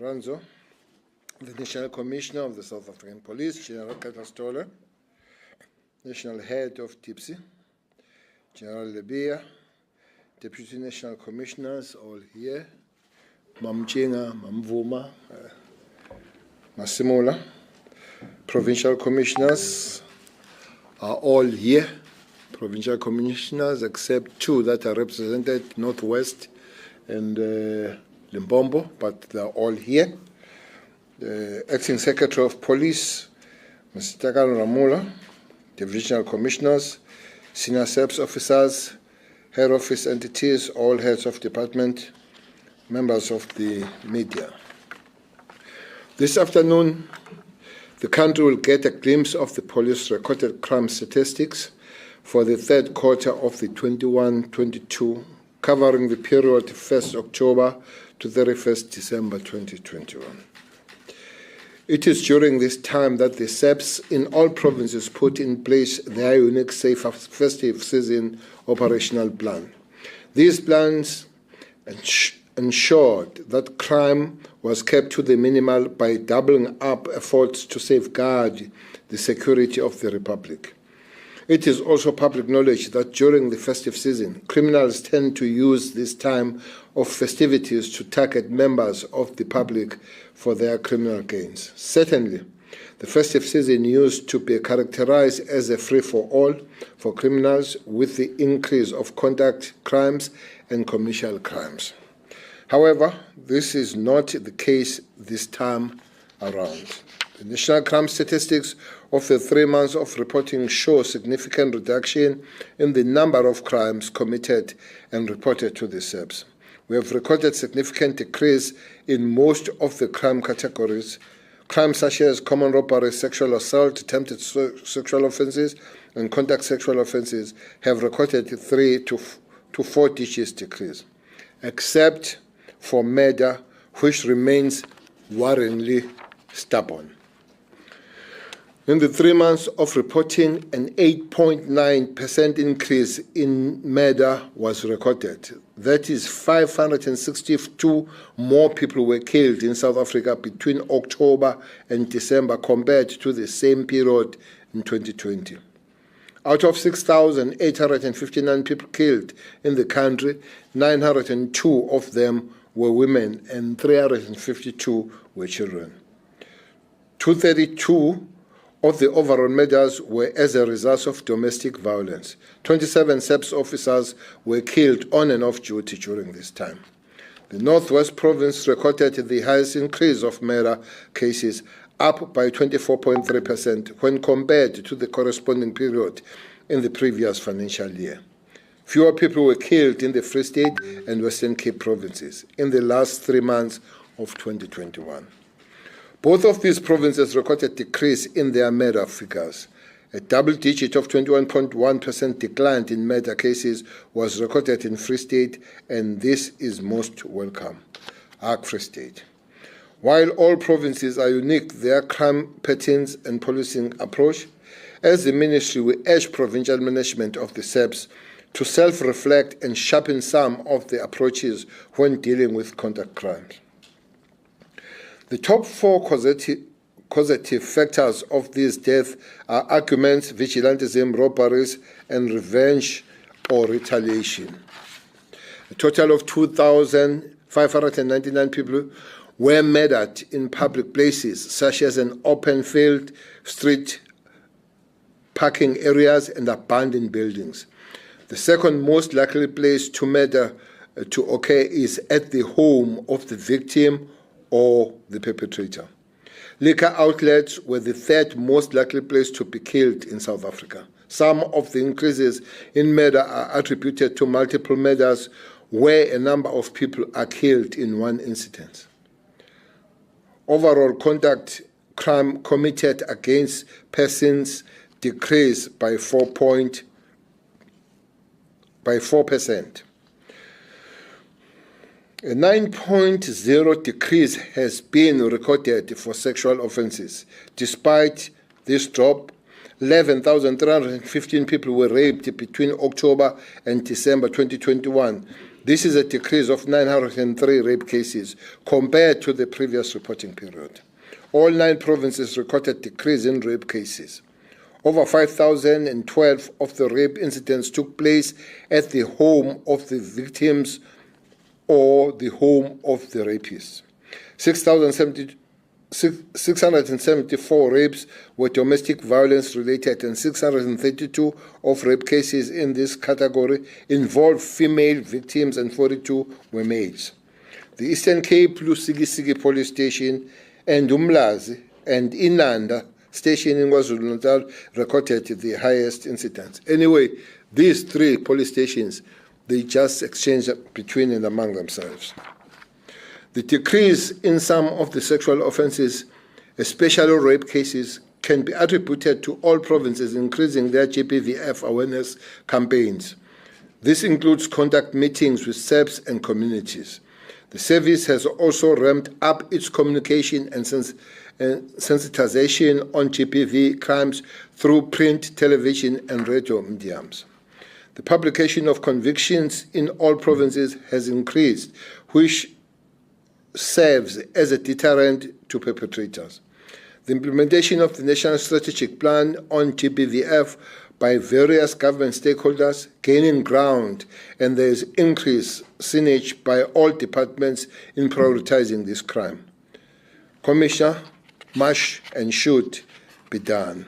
Ranzo, the National Commissioner of the South African Police, General Castole, National Head of TIPSI, General Lebia, Deputy National Commissioners, all here, Mamchinga, Mamvuma, Masimula, Provincial Commissioners are all here, Provincial Commissioners, except two that are represented, Northwest and Limpopo, but they're all here. The Acting Secretary of Police, Mr. Takan Ramula, Divisional Commissioners, Senior SEPS officers, Head Office entities, all heads of department, members of the media. This afternoon, the country will get a glimpse of the police recorded crime statistics for the third quarter of the 21-22, covering the period 1st October to 31st December 2021. It is during this time that the SEPs in all provinces put in place their unique safe festive season operational plan. These plans ensured that crime was kept to the minimal by doubling up efforts to safeguard the security of the Republic. It is also public knowledge that during the festive season, criminals tend to use this time of festivities to target members of the public for their criminal gains. Certainly, the festive season used to be characterized as a free-for-all for criminals with the increase of contact crimes and commercial crimes. However, this is not the case this time around. The national crime statistics of the 3 months of reporting show significant reduction in the number of crimes committed and reported to the SEPs. We have recorded significant decrease in most of the crime categories. Crimes such as common robbery, sexual assault, attempted sexual offences, and contact sexual offences have recorded 3 to 4 digits decrease, except for murder, which remains worryingly stubborn. In the 3 months of reporting, an 8.9% increase in murder was recorded. That is, 562 more people were killed in South Africa between October and December compared to the same period in 2020. Out of 6,859 people killed in the country, 902 of them were women and 352 were children. 232 of the overall murders were as a result of domestic violence. 27 SEPS officers were killed on and off duty during this time. The Northwest Province recorded the highest increase of murder cases, up by 24.3% when compared to the corresponding period in the previous financial year. Fewer people were killed in the Free State and Western Cape provinces in the last 3 months of 2021. Both of these provinces recorded a decrease in their murder figures. A double digit of 21.1% decline in murder cases was recorded in Free State, and this is most welcome. Our Free State. While all provinces are unique, their crime patterns and policing approach, as the ministry, we urge provincial management of the SEPs to self-reflect and sharpen some of the approaches when dealing with contact crimes. The top 4 causative factors of these deaths are arguments, vigilantism, robberies, and revenge or retaliation. A total of 2,599 people were murdered in public places, such as an open field, street, parking areas, and abandoned buildings. The second most likely place to murder to occur is at the home of the victim or the perpetrator. Liquor outlets were the third most likely place to be killed in South Africa. Some of the increases in murder are attributed to multiple murders where a number of people are killed in one incident. Overall contact crime committed against persons decreased by 4%. A 9.0 decrease has been recorded for sexual offences. Despite this drop, 11,315 people were raped between October and December 2021, This is a decrease of 903 rape cases compared to the previous reporting period. All 9 provinces recorded decrease in rape cases. Over 5,012 of the rape incidents took place at the home of the victims or the home of the rapists. 674 rapes were domestic violence related, and 632 of rape cases in this category involved female victims and 42 were males. The Eastern Cape Lusigi Police Station and Umlazi and Inanda Station in KwaZulu-Natal recorded the highest incidents. Anyway, these 3 police stations, they just exchange between and among themselves. The decrease in some of the sexual offenses, especially rape cases, can be attributed to all provinces increasing their GBVF awareness campaigns. This includes contact meetings with SEPs and communities. The service has also ramped up its communication and sensitization on GBV crimes through print, television, and radio mediums. The publication of convictions in all provinces has increased, which serves as a deterrent to perpetrators. The implementation of the National Strategic Plan on GBVF by various government stakeholders gaining ground, and there is increased synergy by all departments in prioritizing this crime. Commissioner, must and should be done.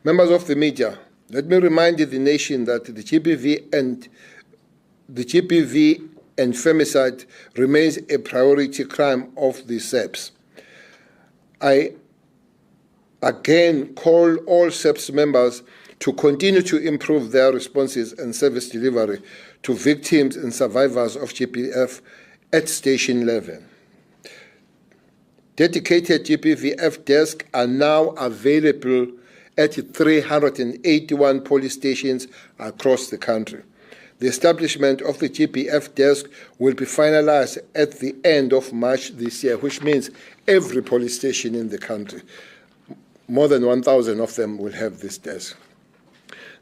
Members of the media, let me remind the nation that the GBV and femicide remains a priority crime of the SEPs. I again call all SEPs members to continue to improve their responses and service delivery to victims and survivors of GBV at station level. Dedicated GBVF desks are now available at 381 police stations across the country. The establishment of the GBF desk will be finalized at the end of March this year, which means every police station in the country, more than 1,000 of them will have this desk.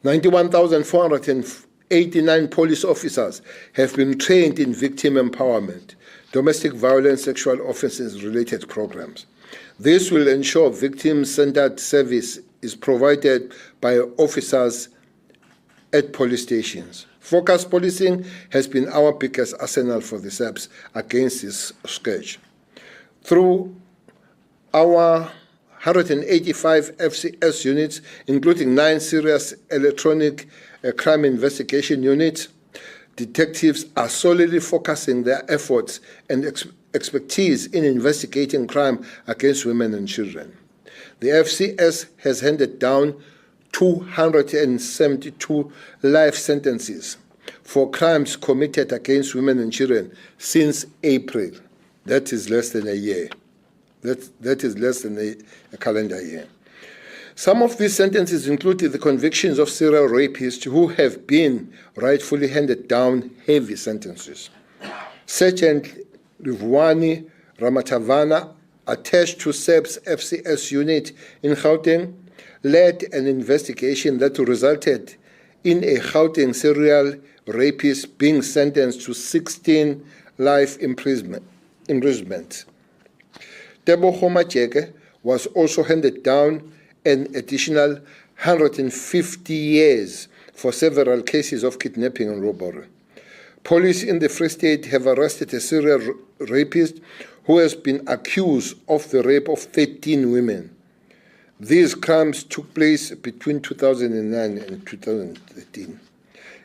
91,489 police officers have been trained in victim empowerment, domestic violence, sexual offences-related programs. This will ensure victim-centered service is provided by officers at police stations. Focused policing has been our biggest arsenal for the SEPs against this scourge. Through our 185 FCS units, including 9 serious electronic crime investigation units, detectives are solely focusing their efforts and expertise in investigating crime against women and children. The FCS has handed down 272 life sentences for crimes committed against women and children since April. That is less than a year. That is less than a calendar year. Some of these sentences included the convictions of serial rapists who have been rightfully handed down heavy sentences. Sergeant Livwani Ramatavana, attached to SEP's FCS unit in Gauteng, led an investigation that resulted in a Gauteng serial rapist being sentenced to 16 life imprisonment. Tebogo Majeke was also handed down an additional 150 years for several cases of kidnapping and robbery. Police in the Free State have arrested a serial rapist who has been accused of the rape of 13 women. These crimes took place between 2009 and 2013.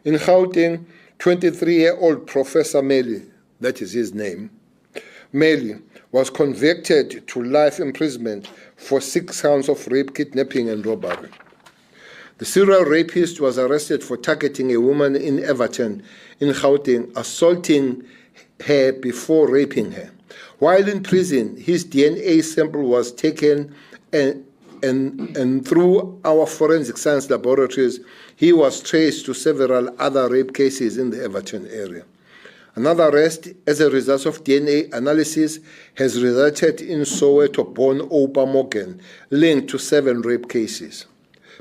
In Gauteng, 23-year-old Professor Meli, that is his name, Meli, was convicted to life imprisonment for 6 counts of rape, kidnapping, and robbery. The serial rapist was arrested for targeting a woman in Everton in Gauteng, assaulting her before raping her. While in prison, his DNA sample was taken and through our forensic science laboratories, he was traced to several other rape cases in the Everton area. Another arrest as a result of DNA analysis has resulted in Soweto-born Opa Morgan linked to 7 rape cases.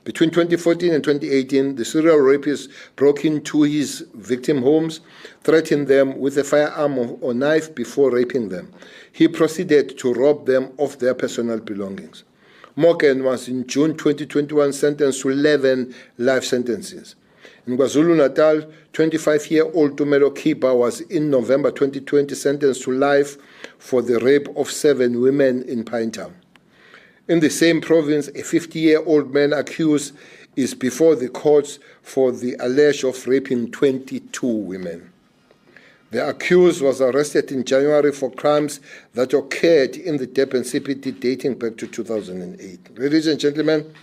Between 2014 and 2018, the serial rapist broke into his victim homes, threatened them with a firearm or knife before raping them. He proceeded to rob them of their personal belongings. Morgan was in June 2021 sentenced to 11 life sentences. In KwaZulu-Natal, 25-year-old Tumelo Kiba was in November 2020 sentenced to life for the rape of 7 women in Pinetown. In the same province, a 50-year-old man accused is before the courts for the alleged of raping 22 women. The accused was arrested in January for crimes that occurred in the Durban CPD dating back to 2008. Ladies and gentlemen,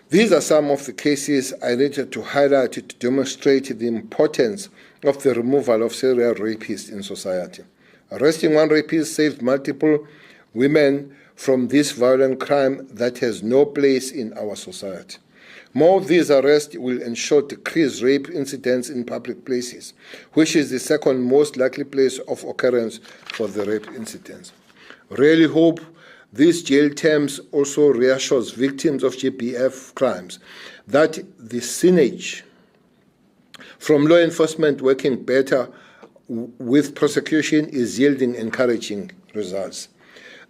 these are some of the cases I needed to highlight to demonstrate the importance of the removal of serial rapists in society. Arresting one rapist saved multiple women from this violent crime that has no place in our society. More of these arrests will ensure decreased rape incidents in public places, which is the second most likely place of occurrence for the rape incidents. Really hope these jail terms also reassures victims of GBF crimes that the synergy from law enforcement working better with prosecution is yielding encouraging results.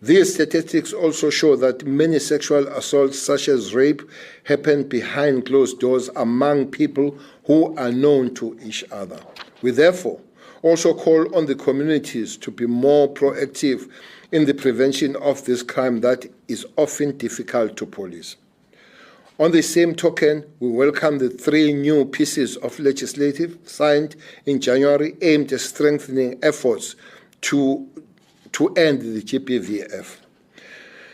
These statistics also show that many sexual assaults, such as rape, happen behind closed doors among people who are known to each other. We therefore also call on the communities to be more proactive in the prevention of this crime that is often difficult to police. On the same token, we welcome the 3 new pieces of legislation signed in January aimed at strengthening efforts to end the GBVF.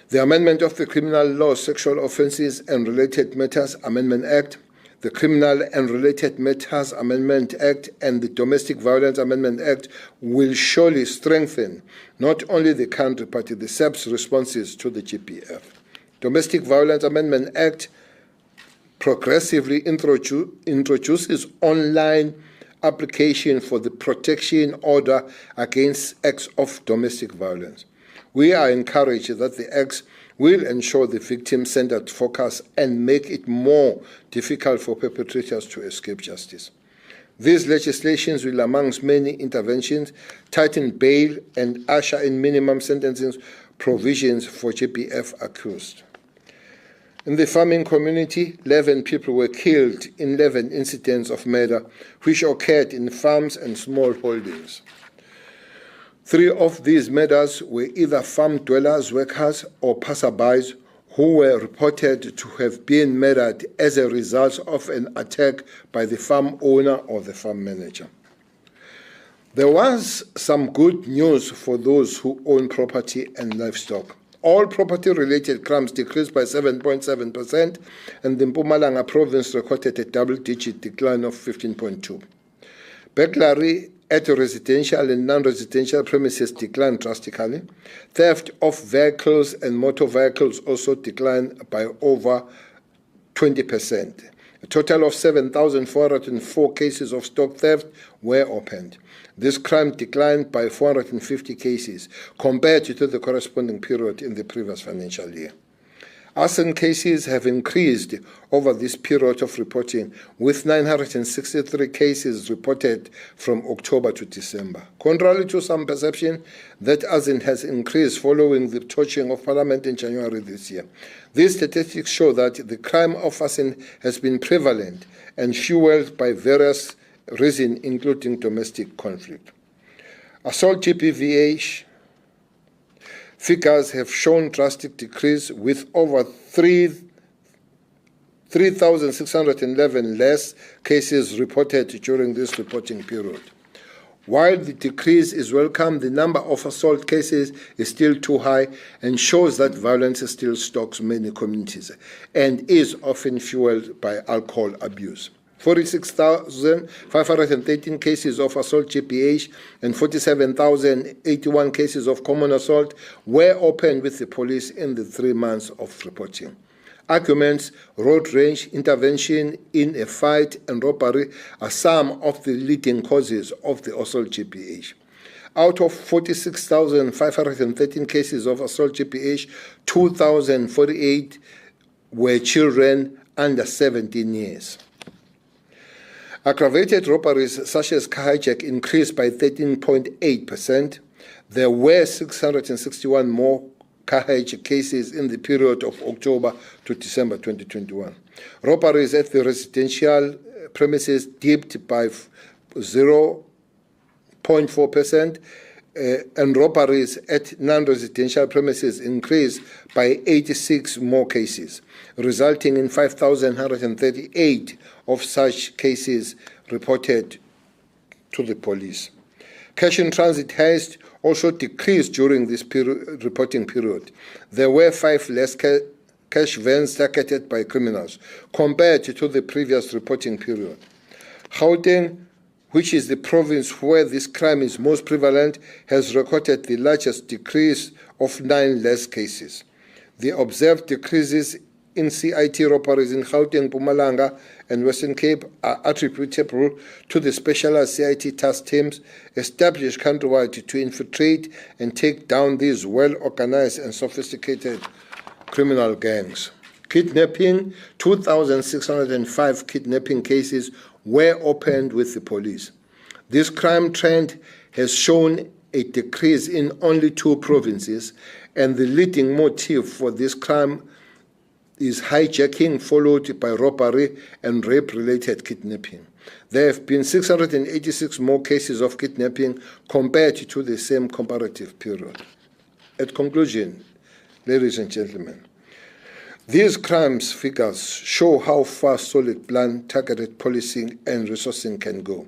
The amendment of the Criminal Law Sexual Offences and Related Matters Amendment Act, the Criminal and Related Matters Amendment Act, and the Domestic Violence Amendment Act will surely strengthen not only the country but the SAP's responses to the GBF. Domestic Violence Amendment Act progressively introduces online application for the protection order against acts of domestic violence. We are encouraged that the acts will ensure the victim-centered focus and make it more difficult for perpetrators to escape justice. These legislations will, amongst many interventions, tighten bail and usher in minimum sentencing provisions for GBF accused. In the farming community, 11 people were killed in 11 incidents of murder which occurred in farms and small holdings. 3 of these murders were either farm dwellers, workers, or passerbys who were reported to have been murdered as a result of an attack by the farm owner or the farm manager. There was some good news for those who own property and livestock. All property-related crimes decreased by 7.7%, and the Mpumalanga province recorded a double-digit decline of 15.2%. Burglary at residential and non-residential premises declined drastically. Theft of vehicles and motor vehicles also declined by over 20%. A total of 7,404 cases of stock theft were opened. This crime declined by 450 cases compared to the corresponding period in the previous financial year. Arson cases have increased over this period of reporting, with 963 cases reported from October to December. Contrary to some perception that arson has increased following the torching of Parliament in January this year, these statistics show that the crime of arson has been prevalent and fueled by various reasons, including domestic conflict. Assault GBVH figures have shown drastic decrease, with over 3,611 less cases reported during this reporting period. While the decrease is welcome, the number of assault cases is still too high and shows that violence still stalks many communities and is often fueled by alcohol abuse. 46,513 cases of assault GBH and 47,081 cases of common assault were opened with the police in the 3 months of reporting. Arguments, road rage, intervention in a fight, and robbery are some of the leading causes of the assault GBH. Out of 46,513 cases of assault GBH, 2,048 were children under 17 years. Aggravated robberies such as car hijack increased by 13.8%. There were 661 more car hijack cases in the period of October to December 2021. Robberies at the residential premises dipped by 0.4%, and robberies at non-residential premises increased by 86 more cases, resulting in 5,138 of such cases reported to the police. Cash in transit has also decreased during this reporting period. There were 5 less cash vans targeted by criminals compared to the previous reporting period. Gauteng, which is the province where this crime is most prevalent, has recorded the largest decrease of 9 less cases. The observed decreases in CIT robberies in Gauteng, Mpumalanga, and Western Cape are attributable to the specialized CIT task teams established countrywide to infiltrate and take down these well-organized and sophisticated criminal gangs. Kidnapping: 2,605 kidnapping cases were opened with the police. This crime trend has shown a decrease in only 2 provinces, and the leading motive for this crime is hijacking, followed by robbery and rape-related kidnapping. There have been 686 more cases of kidnapping compared to the same comparative period. At conclusion, ladies and gentlemen, these crimes figures show how far solid plan, targeted policing and resourcing can go.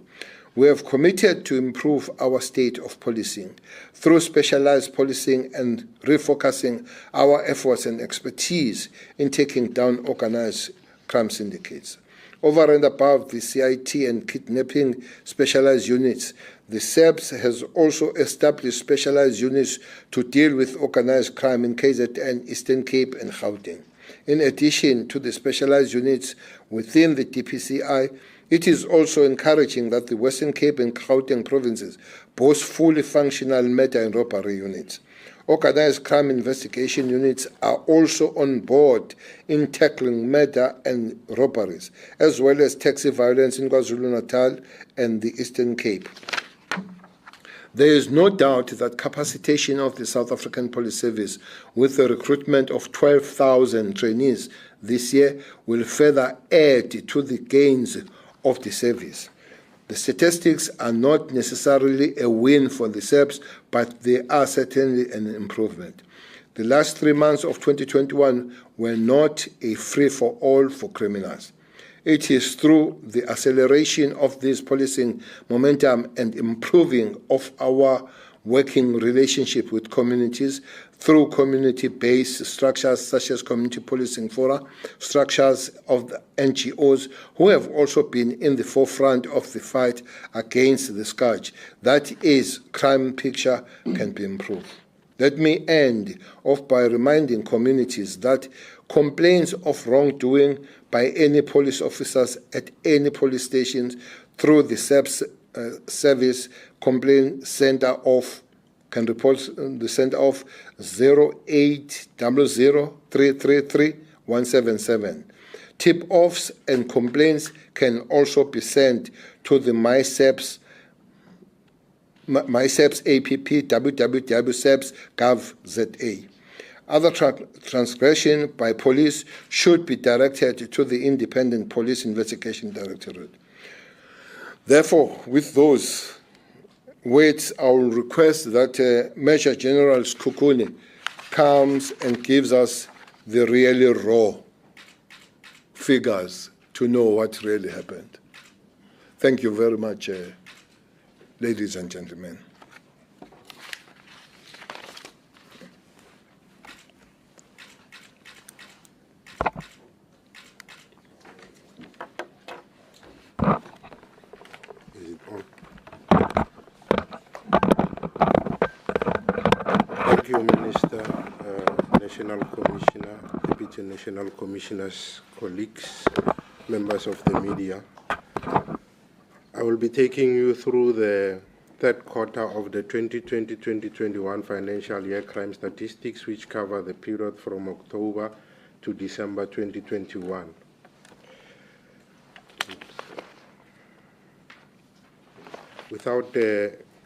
We have committed to improve our state of policing through specialized policing and refocusing our efforts and expertise in taking down organized crime syndicates. Over and above the CIT and kidnapping specialized units, the SAPS has also established specialized units to deal with organized crime in KZN, Eastern Cape and Gauteng. In addition to the specialized units within the DPCI, it is also encouraging that the Western Cape and Gauteng provinces boast fully functional murder and robbery units. Organized crime investigation units are also on board in tackling murder and robberies, as well as taxi violence in KwaZulu-Natal and the Eastern Cape. There is no doubt that capacitation of the South African Police Service with the recruitment of 12,000 trainees this year will further add to the gains of the service. The statistics are not necessarily a win for the SAPS, but they are certainly an improvement. The last 3 months of 2021 were not a free-for-all for criminals. It is through the acceleration of this policing momentum and improving of our working relationship with communities through community-based structures such as community policing fora, structures of the NGOs who have also been in the forefront of the fight against the scourge. That is, crime picture can be improved. Let me end off by reminding communities that complaints of wrongdoing by any police officers at any police stations through the SAPS service complaint center of can report the center of 0800-333-177. Tip-offs and complaints can also be sent to the MySAPS app, www.saps.gov.za. Other transgression by police should be directed to the Independent Police Investigation Directorate. Therefore, with those words, I will request that Major General Skukuni comes and gives us the really raw figures to know what really happened. Thank you very much, ladies and gentlemen. Thank you, Minister, National Commissioner, Deputy National Commissioners, colleagues, members of the media. I will be taking you through the third quarter of the 2020-2021 financial year crime statistics, which cover the period from October to December 2021. Without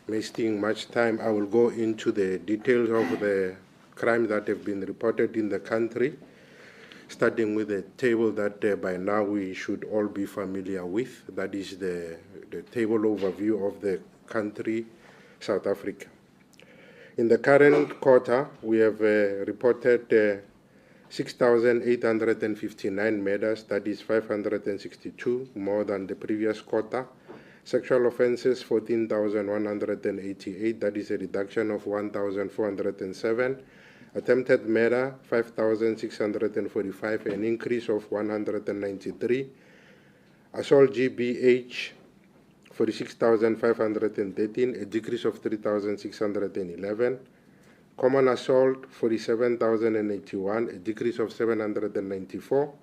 wasting much time, I will go into the details of the crimes that have been reported in the country, starting with the table that by now we should all be familiar with. That is the table overview of the country, South Africa. In the current quarter, we have reported 6,859 murders, that is 562 more than the previous quarter. Sexual offenses, 14,188, that is a reduction of 1,407. Attempted murder, 5,645, an increase of 193. Assault GBH, 46,513, a decrease of 3,611. Common assault, 47,081, a decrease of 794.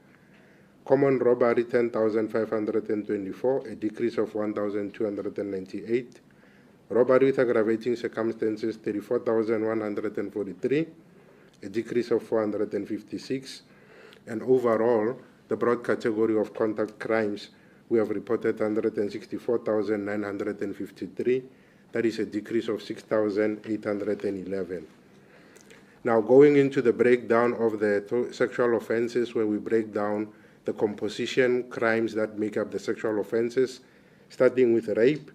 Common robbery, 10,524, a decrease of 1,298. Robbery with aggravating circumstances, 34,143, a decrease of 456. And overall, the broad category of contact crimes, we have reported 164,953. That is a decrease of 6,811. Now, going into the breakdown of the sexual offenses, where we break down the composition crimes that make up the sexual offenses, starting with rape,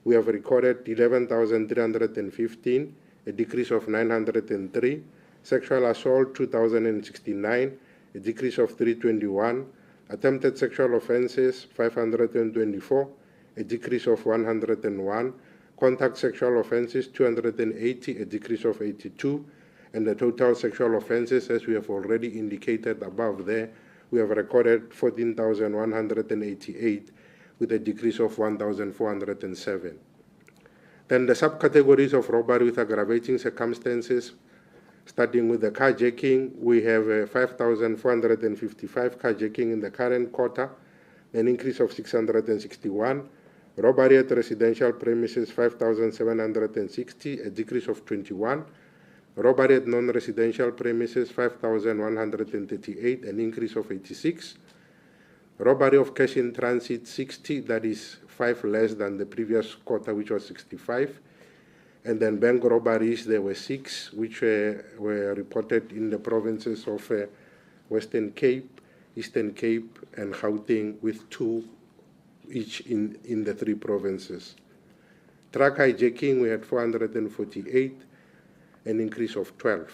we have recorded 11,315, a decrease of 903. Sexual assault, 2,069, a decrease of 321. Attempted sexual offenses, 524, a decrease of 101. Contact sexual offenses, 280, a decrease of 82. And the total sexual offenses, as we have already indicated above there, we have recorded 14,188 with a decrease of 1,407. Then the subcategories of robbery with aggravating circumstances, starting with the carjacking, we have 5,455 carjacking in the current quarter, an increase of 661. Robbery at residential premises, 5,760, a decrease of 21. Robbery at non-residential premises, 5,138, an increase of 86. Robbery of cash in transit, 60, that is 5 less than the previous quarter, which was 65. And then bank robberies, there were 6, which were reported in the provinces of Western Cape, Eastern Cape, and Gauteng, with 2 each in the 3 provinces. Truck hijacking, we had 448, an increase of 12.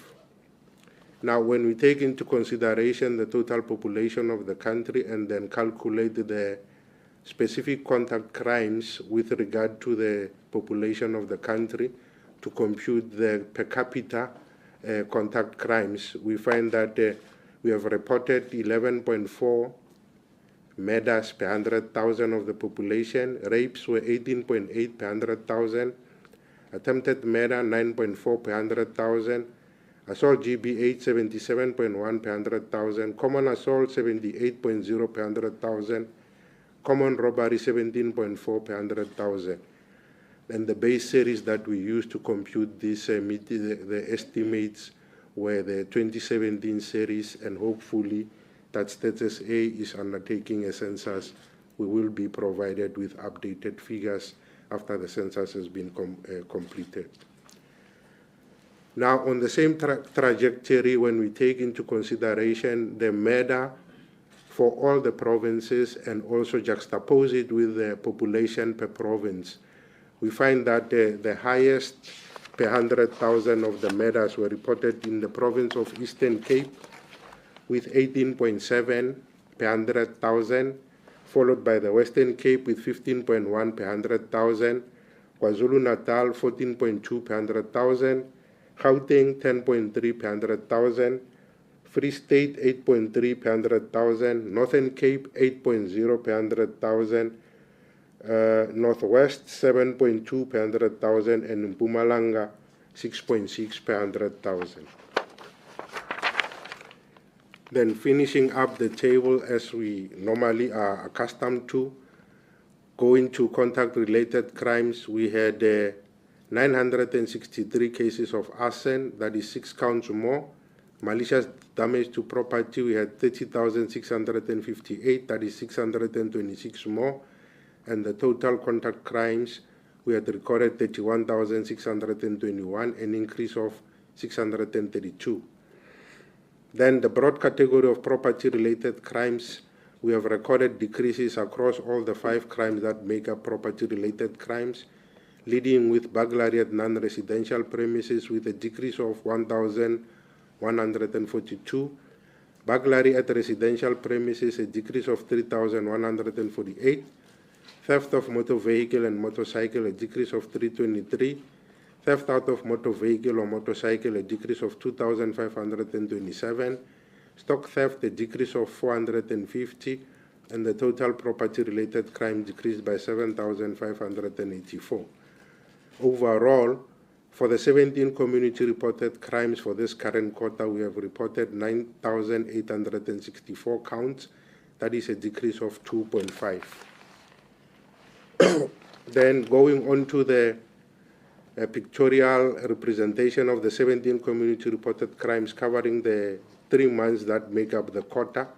Now, when we take into consideration the total population of the country and then calculate the specific contact crimes with regard to the population of the country to compute the per capita contact crimes, we find that we have reported 11.4 murders per 100,000 of the population. Rapes were 18.8 per 100,000. Attempted murder, 9.4 per 100,000. Assault GBH, 77.1 per 100,000. Common assault, 78.0 per 100,000. Common robbery, 17.4 per 100,000. And the base series that we use to compute this, the estimates were the 2017 series, and hopefully that Status A is undertaking a census. We will be provided with updated figures after the census has been completed. Now, on the same trajectory, when we take into consideration the murder for all the provinces and also juxtapose it with the population per province, we find that the highest per 100,000 of the murders were reported in the province of Eastern Cape with 18.7 per 100,000, followed by the Western Cape with 15.1 per 100,000, KwaZulu-Natal 14.2 per 100,000, Gauteng 10.3 per 100,000, Free State 8.3 per 100,000, Northern Cape 8.0 per 100,000, Northwest 7.2 per 100,000, and Mpumalanga 6.6 per 100,000. Then finishing up the table as we normally are accustomed to, going to contact-related crimes, we had 963 cases of arson, that is 6 counts more. Malicious damage to property, we had 30,658, that is 626 more. And the total contact crimes we had recorded 31,621, an increase of 632. Then the broad category of property-related crimes, we have recorded decreases across all the 5 crimes that make up property-related crimes, leading with burglary at non-residential premises with a decrease of 1,142, burglary at residential premises a decrease of 3,148, theft of motor vehicle and motorcycle a decrease of 323, theft out of motor vehicle or motorcycle a decrease of 2,527, stock theft a decrease of 450, and the total property-related crime decreased by 7,584. Overall, for the 17 community-reported crimes for this current quarter, we have reported 9,864 counts. That is a decrease of 2.5. Then going on to the pictorial representation of the 17 community-reported crimes covering the 3 months that make up the quarter,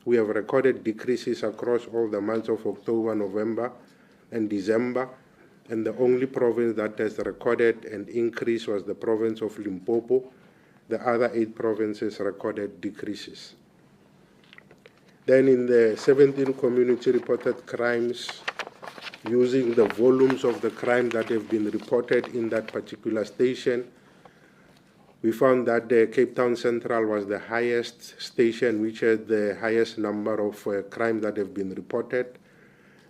we have recorded decreases across all the months of October, November, and December, and the only province that has recorded an increase was the province of Limpopo. The other 8 provinces recorded decreases. Then in the 17 community-reported crimes, using the volumes of the crime that have been reported in that particular station, we found that the Cape Town Central was the highest station, which had the highest number of crimes that have been reported.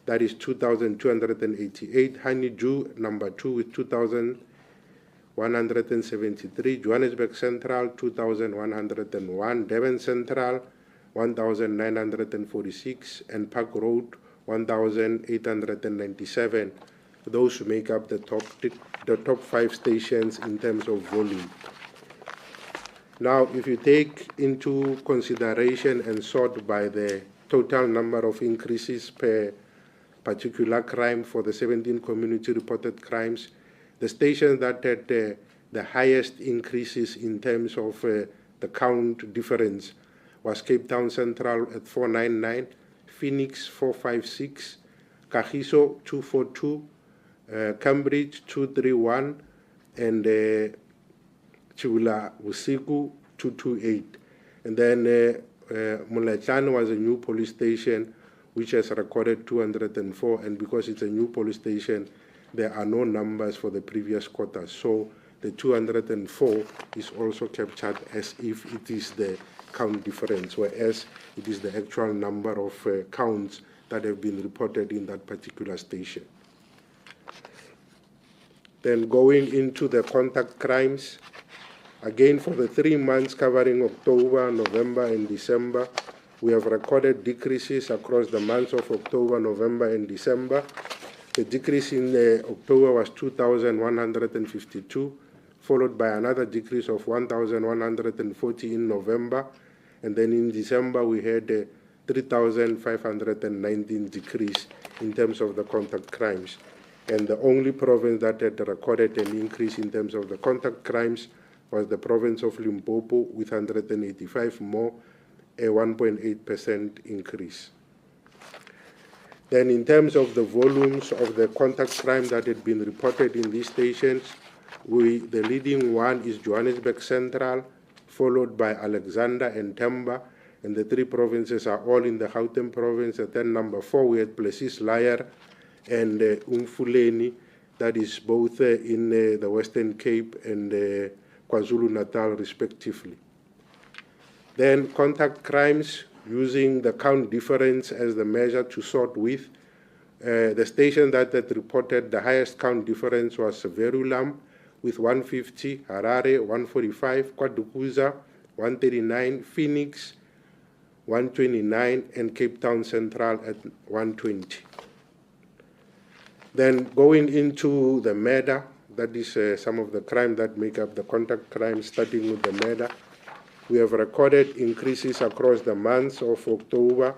That is 2,288. Honeydew, number 2, with 2,173. Johannesburg Central, 2,101. Devon Central, 1,946. And Park Road, 1,897. Those make up the top 5 stations in terms of volume. Now, if you take into consideration and sort by the total number of increases per particular crime for the 17 community-reported crimes, the stations that had the highest increases in terms of the count difference was Cape Town Central at 499, Phoenix 456, Kagiso 242, Cambridge 231, and Chula Usiku 228. And then Mulatjane was a new police station which has recorded 204, and because it's a new police station, there are no numbers for the previous quarter. So the 204 is also captured as if it is the count difference, whereas it is the actual number of counts that have been reported in that particular station. Then going into the contact crimes, again for the 3 months covering October, November, and December, we have recorded decreases across the months of October, November, and December. The decrease in October was 2,152, followed by another decrease of 1,140 in November. And then in December, we had a 3,519 decrease in terms of the contact crimes. And the only province that had recorded an increase in terms of the contact crimes was the province of Limpopo with 185 more, a 1.8% increase. Then in terms of the volumes of the contact crime that had been reported in these stations, the leading one is Johannesburg Central, followed by Alexander and Temba, and the 3 provinces are all in the Gauteng province. And then number 4, we had Plessis Liar and Umfuleni, that is both in the Western Cape and KwaZulu-Natal respectively. Then contact crimes, using the count difference as the measure to sort with. The station that had reported the highest count difference was Verulam with 150, Harare 145, Kwadukuza 139, Phoenix 129, and Cape Town Central at 120. Then going into the murder, that is some of the crime that make up the contact crime, starting with the murder. We have recorded increases across the months of October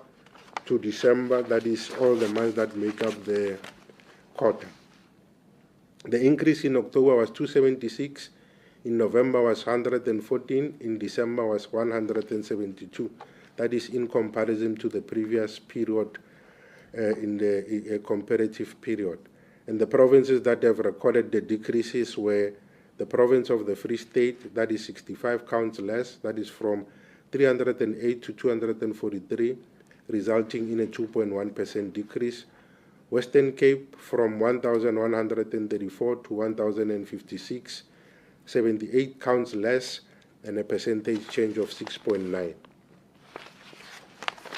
to December, that is all the months that make up the quarter. The increase in October was 276, in November was 114, in December was 172. That is in comparison to the previous period in the comparative period. And the provinces that have recorded the decreases were the province of the Free State, that is 65 counts less, that is from 308 to 243, resulting in a 2.1% decrease. Western Cape from 1,134 to 1,056, 78 counts less, and a percentage change of 6.9.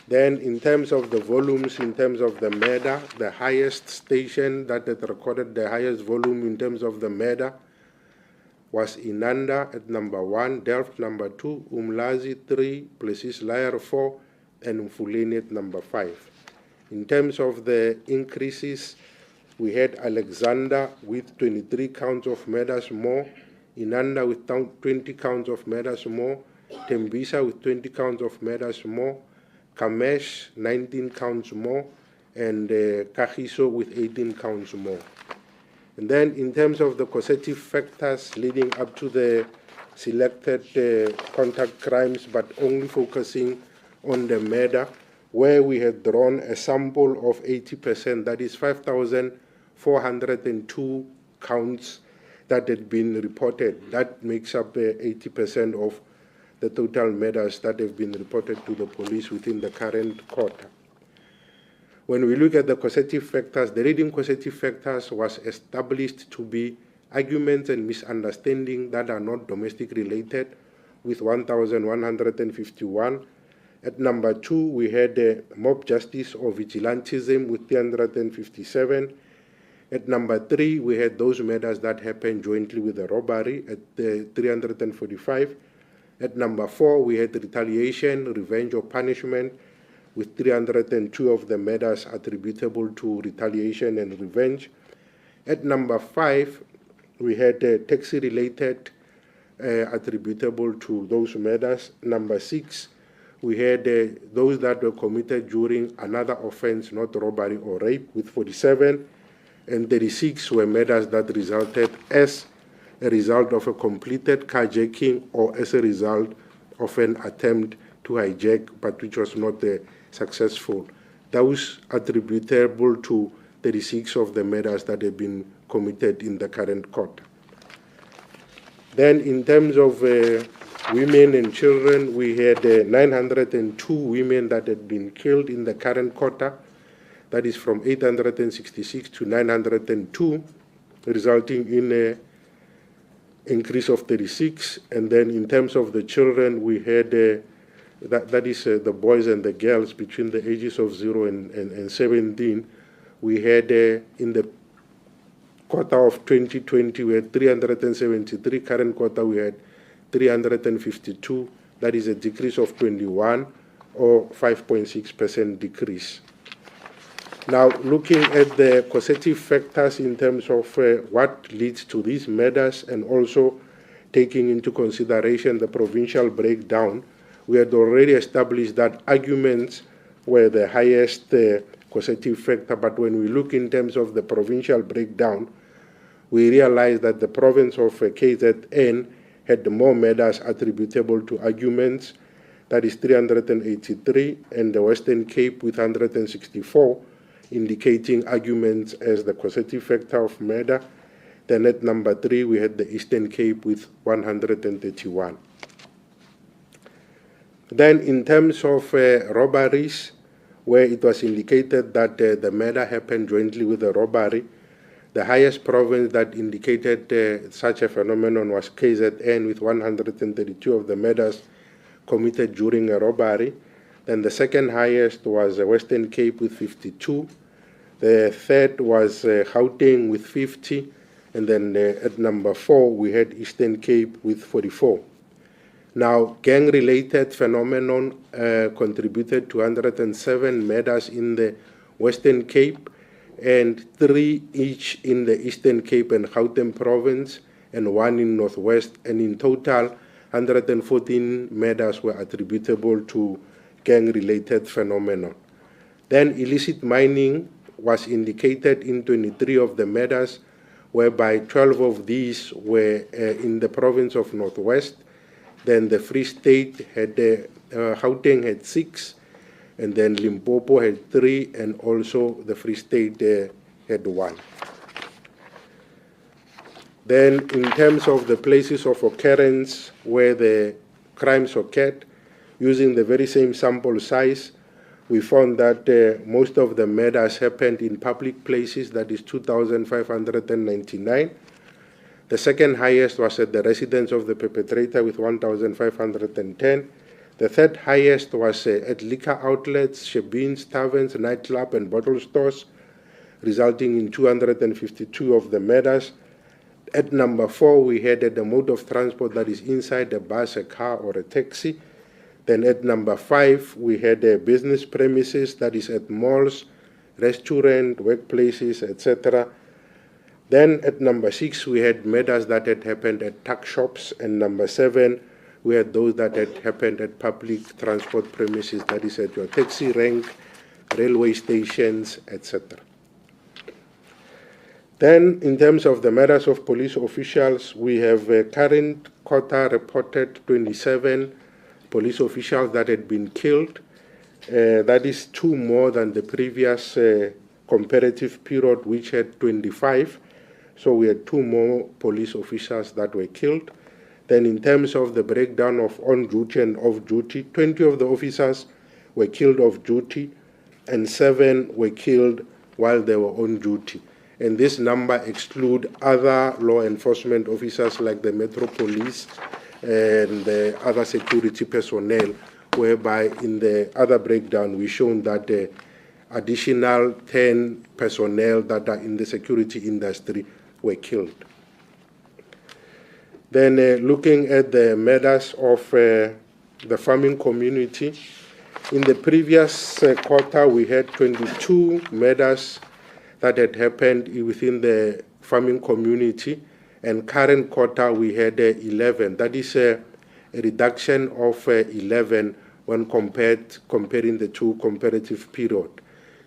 Then in terms of the volumes, in terms of the MEDA, the highest station that had recorded the highest volume in terms of the MEDA was Inanda at number 1, Delft number 2, Umlazi 3, Plessis Liar 4, and Mfuleni at number 5. In terms of the increases, we had Alexander with 23 counts of MEDAs more, Inanda with 20 counts of MEDAs more, Tembisa with 20 counts of MEDAs more, Kamesh 19 counts more, and Kagiso with 18 counts more. And then in terms of the causative factors leading up to the selected contact crimes, but only focusing on the MEDA, where we had drawn a sample of 80%, that is 5,402 counts that had been reported. That makes up 80% of the total MEDAs that have been reported to the police within the current quarter. When we look at the causative factors, the leading causative factors was established to be arguments and misunderstanding that are not domestic related, with 1,151. At number 2, we had mob justice or vigilantism with 357. At number 3, we had those matters that happened jointly with the robbery at 345. At number 4, we had retaliation, revenge, or punishment with 302 of the matters attributable to retaliation and revenge. At number 5, we had taxi-related attributable to those matters. Number 6, we had those that were committed during another offense, not robbery or rape, with 47, and 36 were matters that resulted as a result of a completed carjacking or as a result of an attempt to hijack, but which was not successful. Those attributable to 36 of the matters that have been committed in the current quarter. Then in terms of women and children, we had 902 women that had been killed in the current quarter. That is from 866 to 902, resulting in an increase of 36. And then in terms of the children, we had, that is the boys and the girls between the ages of 0 and 17. We had in the quarter of 2020, we had 373. Current quarter, we had 352. That is a decrease of 21 or 5.6% decrease. Now, looking at the causative factors in terms of what leads to these matters and also taking into consideration the provincial breakdown, we had already established that arguments were the highest causative factor, but when we look in terms of the provincial breakdown, we realize that the province of KZN had more matters attributable to arguments, that is 383, and the Western Cape with 164, indicating arguments as the causative factor of murder. Then at number 3, we had the Eastern Cape with 131. Then in terms of robberies, where it was indicated that the murder happened jointly with the robbery, the highest province that indicated such a phenomenon was KZN with 132 of the murders committed during a robbery. Then the second highest was Western Cape with 52. The third was Gauteng with 50. And then at number 4, we had Eastern Cape with 44. Now, gang-related phenomenon contributed to 107 murders in the Western Cape and 3 each in the Eastern Cape and Gauteng province and 1 in Northwest. And in total, 114 murders were attributable to gang-related phenomenon. Then illicit mining was indicated in 23 of the murders, whereby 12 of these were in the province of Northwest. Then the Free State had, Gauteng had 6, and then Limpopo had 3, and also the Free State had 1. Then in terms of the places of occurrence where the crimes occurred, using the very same sample size, we found that most of the murders happened in public places, that is 2,599. The second highest was at the residence of the perpetrator with 1,510. The third highest was at liquor outlets, shebeens, taverns, nightclub, and bottle stores, resulting in 252 of the murders. At number 4, we had the mode of transport that is inside a bus, a car, or a taxi. Then at number 5, we had business premises, that is at malls, restaurants, workplaces, etc. Then at number 6, we had murders that had happened at tuck shops. And number 7, we had those that had happened at public transport premises, that is at your taxi rank, railway stations, etc. Then, in terms of the murders of police officials, we have current quota reported 27 police officials that had been killed. That is 2 more than the previous comparative period, which had 25. So we had 2 more police officials that were killed. Then in terms of the breakdown of on-duty and off-duty, 20 of the officers were killed off-duty and 7 were killed while they were on duty. And this number excludes other law enforcement officers like the Metro Police and the other security personnel, whereby in the other breakdown we shown that the additional 10 personnel that are in the security industry were killed. Then looking at the murders of the farming community, in the previous quarter we had 22 murders that had happened within the farming community, and current quarter we had 11. That is a reduction of 11 when comparing the 2 comparative periods.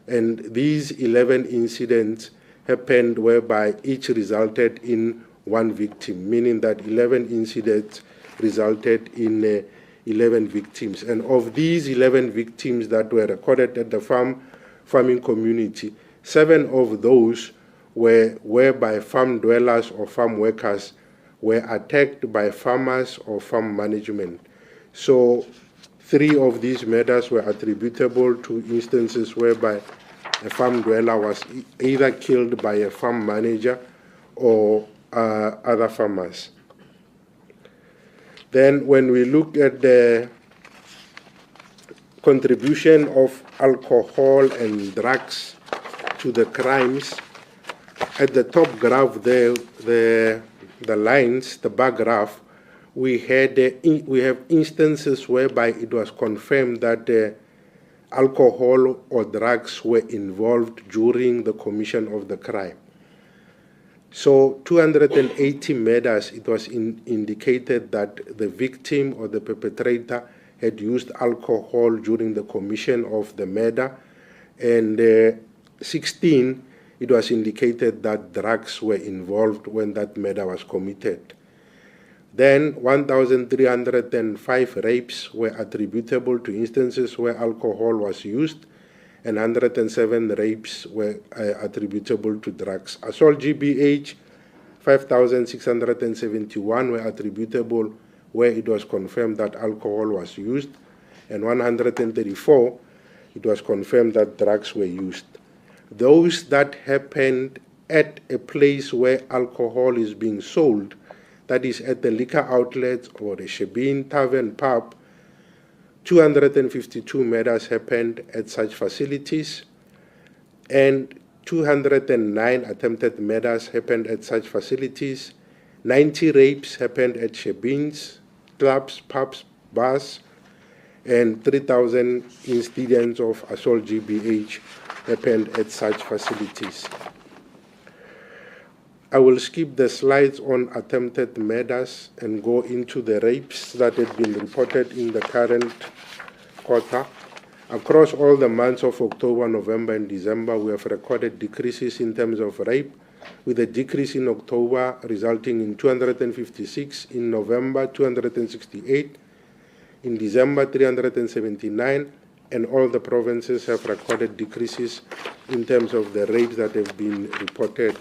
And these 11 incidents happened whereby each resulted in 1 victim, meaning that 11 incidents resulted in 11 victims. And of these 11 victims that were recorded at the farming community, 7 of those were whereby farm dwellers or farm workers were attacked by farmers or farm management. So 3 of these murders were attributable to instances whereby a farm dweller was either killed by a farm manager or other farmers. Then when we look at the contribution of alcohol and drugs to the crimes, at the top graph there, the lines, the bar graph, we have instances whereby it was confirmed that alcohol or drugs were involved during the commission of the crime. So 280 murders, it was indicated that the victim or the perpetrator had used alcohol during the commission of the murder, and 16, it was indicated that drugs were involved when that murder was committed. Then 1,305 rapes were attributable to instances where alcohol was used, and 107 rapes were attributable to drugs. Assault GBH, 5,671 were attributable where it was confirmed that alcohol was used, and 134, it was confirmed that drugs were used. Those that happened at a place where alcohol is being sold, that is at the liquor outlets or the shebeen, tavern, pub, 252 murders happened at such facilities, and 209 attempted murders happened at such facilities. 90 rapes happened at shebeens, clubs, pubs, bars, and 3,000 incidents of assault GBH happened at such facilities. I will skip the slides on attempted murders and go into the rapes that had been reported in the current quarter. Across all the months of October, November, and December, we have recorded decreases in terms of rape, with a decrease in October resulting in 256, in November 268, in December 379, and all the provinces have recorded decreases in terms of the rapes that have been reported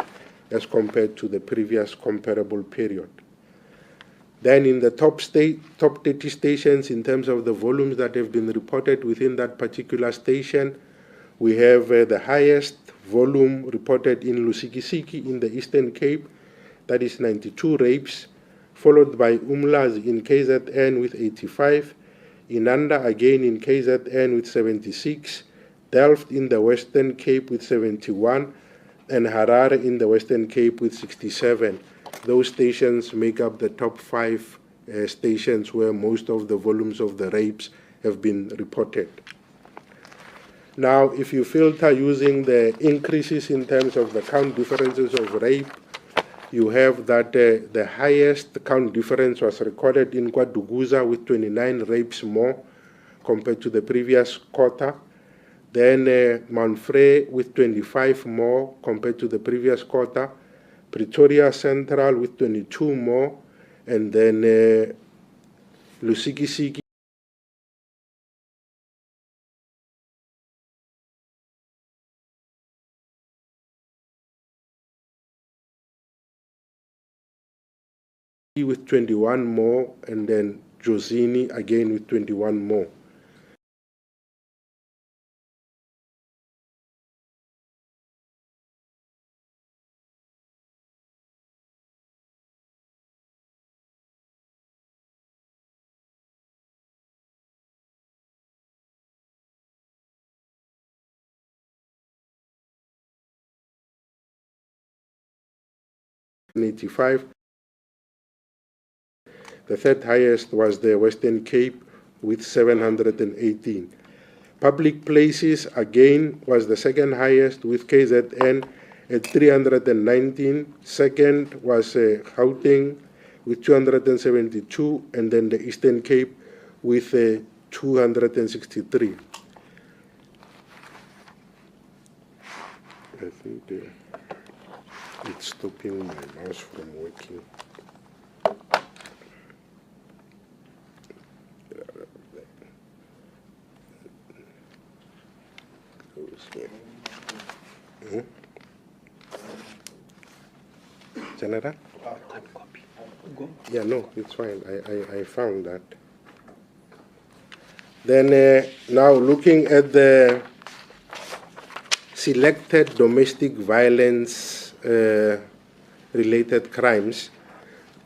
as compared to the previous comparable period. Then in the top 30 stations, in terms of the volumes that have been reported within that particular station, we have the highest volume reported in Lusikisiki in the Eastern Cape, that is 92 rapes, followed by Umlazi in KZN with 85, Inanda again in KZN with 76, Delft in the Western Cape with 71, and Harare in the Western Cape with 67. Those stations make up the top 5 stations where most of the volumes of the rapes have been reported. Now, if you filter using the increases in terms of the count differences of rape, you have that the highest count difference was recorded in Kwaduguza with 29 rapes more compared to the previous quarter. Then Manfred with 25 more compared to the previous quarter. Pretoria Central with 22 more. And then Lusikisiki with 21 more, and then Josini again with 21 more. In 85. The third highest was the Western Cape with 718. Public places again was the second highest with KZN at 319. Second was Gauteng with 272, and then the Eastern Cape with 263. I think it's stopping my mouse from working. General? Yeah, no, it's fine. I found that. Then now looking at the selected domestic violence related crimes,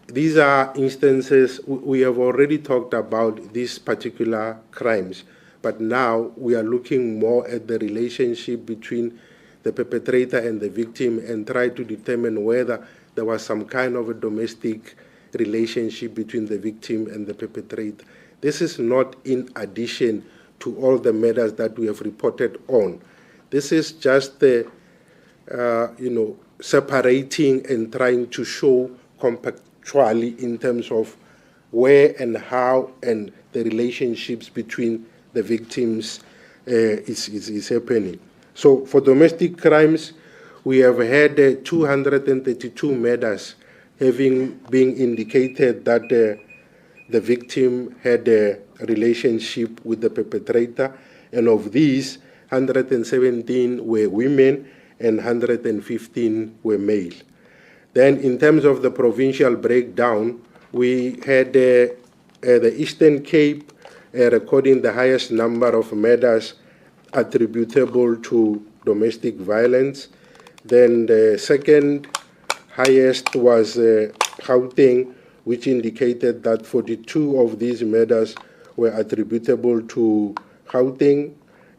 these are instances, we have already talked about these particular crimes, but now we are looking more at the relationship between the perpetrator and the victim and try to determine whether there was some kind of a domestic relationship between the victim and the perpetrator. This is not in addition to all the murders that we have reported on. This is just the, separating and trying to show compactually in terms of where and how and the relationships between the victims is happening. So for domestic crimes, we have had 232 murders having been indicated that the victim had a relationship with the perpetrator, and of these, 117 were women and 115 were male. Then in terms of the provincial breakdown, we had the Eastern Cape recording the highest number of murders attributable to domestic violence. Then the second highest was Gauteng, which indicated that 42 of these murders were attributable to Gauteng.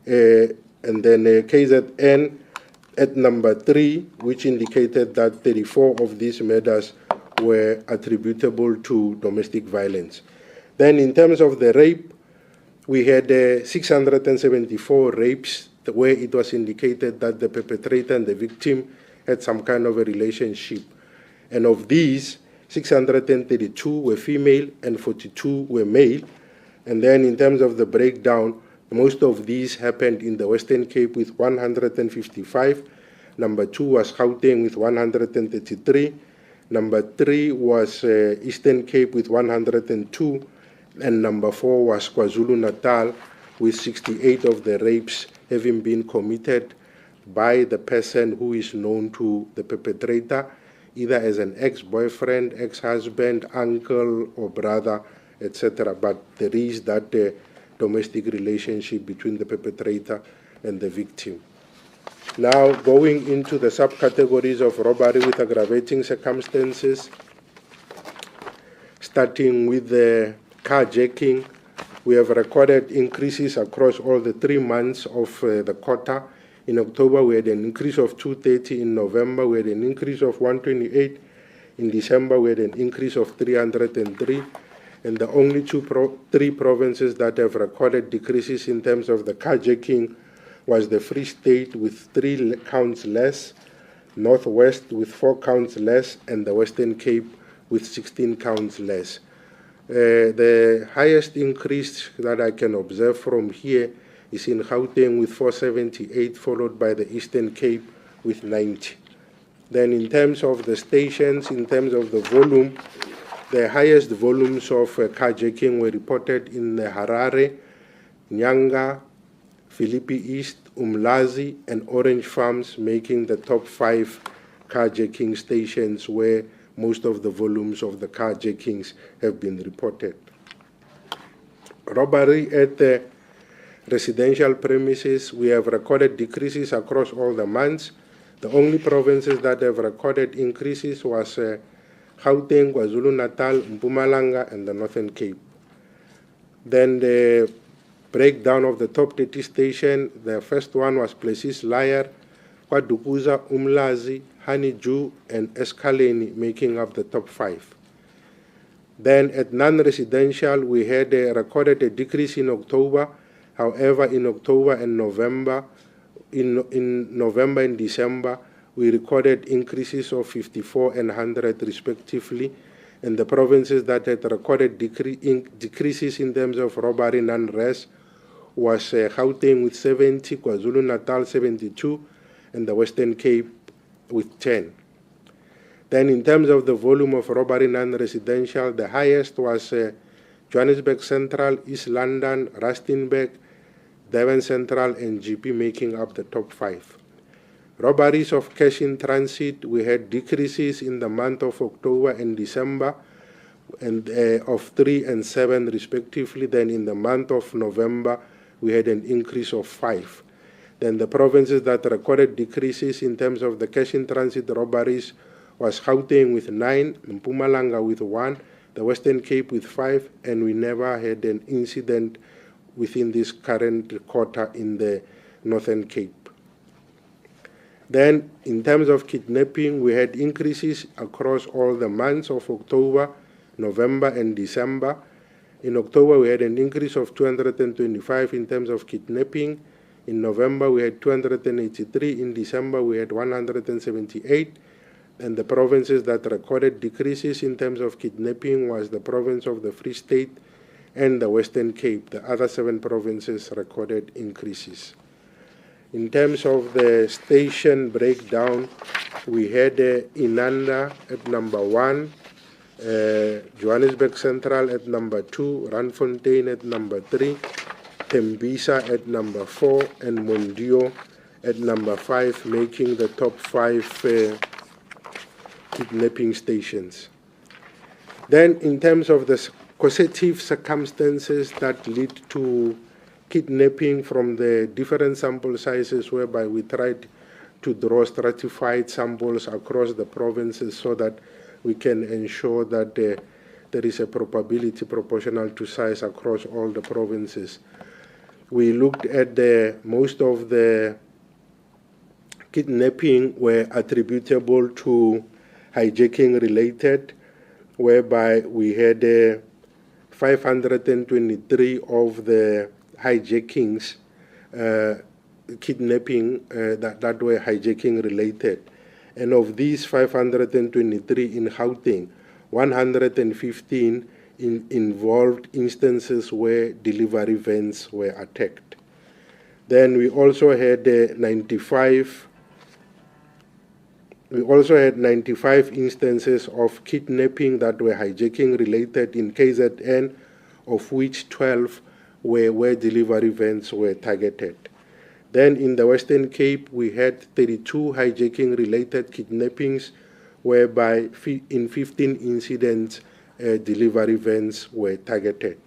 And then KZN at number 3, which indicated that 34 of these murders were attributable to domestic violence. Then in terms of the rape, we had 674 rapes where it was indicated that the perpetrator and the victim had some kind of a relationship. And of these, 632 were female and 42 were male. And then in terms of the breakdown, most of these happened in the Western Cape with 155. Number 2 was Gauteng with 133. Number 3 was Eastern Cape with 102. And number 4 was KwaZulu-Natal with 68 of the rapes having been committed by the person who is known to the perpetrator, either as an ex-boyfriend, ex-husband, uncle or brother, etc. But there is that domestic relationship between the perpetrator and the victim. Now, going into the subcategories of robbery with aggravating circumstances, starting with the carjacking, we have recorded increases across all the 3 months of the quarter. In October, we had an increase of 230. In November, we had an increase of 128. In December, we had an increase of 303. And the only three provinces that have recorded decreases in terms of the carjacking was the Free State with 3 counts less, Northwest with 4 counts less, and the Western Cape with 16 counts less. The highest increase that I can observe from here is in Gauteng with 478, followed by the Eastern Cape with 90. Then in terms of the stations, in terms of the volume, the highest volumes of carjacking were reported in Harare, Nyanga, Philippi East, Umlazi, and Orange Farms, making the top 5 carjacking stations where most of the volumes of the carjackings have been reported. Robbery at the residential premises, we have recorded decreases across all the months. The only provinces that have recorded increases was Gauteng, KwaZulu-Natal, Mpumalanga, and the Northern Cape. Then the breakdown of the top 30 station, the first one was Plessis Liar, Kwadukuza, Umlazi, Honeydew, and Escaleni, making up the top 5. Then at non-residential, we had recorded a decrease in October. However, in October and November, in November and December, we recorded increases of 54 and 100 respectively. And the provinces that had recorded decreases in terms of robbery and unrest was Gauteng with 70, KwaZulu-Natal 72, and the Western Cape with 10. Then in terms of the volume of robbery non-residential, the highest was Johannesburg Central, East London, Rustenburg, Devon Central, and GP, making up the top 5. Robberies of cash in transit, we had decreases in the month of October and December and of 3 and 7 respectively. Then in the month of November, we had an increase of 5. Then the provinces that recorded decreases in terms of the cash in transit robberies was Gauteng with 9, Mpumalanga with 1, the Western Cape with 5, and we never had an incident within this current quarter in the Northern Cape. Then, in terms of kidnapping, we had increases across all the months of October, November, and December. In October, we had an increase of 225 in terms of kidnapping. In November, we had 283. In December, we had 178. And the provinces that recorded decreases in terms of kidnapping was the province of the Free State and the Western Cape. The other 7 provinces recorded increases. In terms of the station breakdown, we had Inanda at number 1, Johannesburg Central at number 2, Randfontein at number 3, Tembisa at number 4, and Mondio at number 5, making the top 5 kidnapping stations. Then, in terms of the causative circumstances that lead to kidnapping from the different sample sizes, whereby we tried to draw stratified samples across the provinces so that we can ensure that there is a probability proportional to size across all the provinces. We looked at most of the kidnapping were attributable to hijacking related, whereby we had 523 of the hijackings, kidnapping that were hijacking related. And of these 523 in Gauteng, 115 involved instances where delivery vans were attacked. Then we also had 95 instances of kidnapping that were hijacking related in KZN, of which 12 where delivery vans were targeted. Then in the Western Cape, we had 32 hijacking-related kidnappings, whereby in 15 incidents, delivery vans were targeted.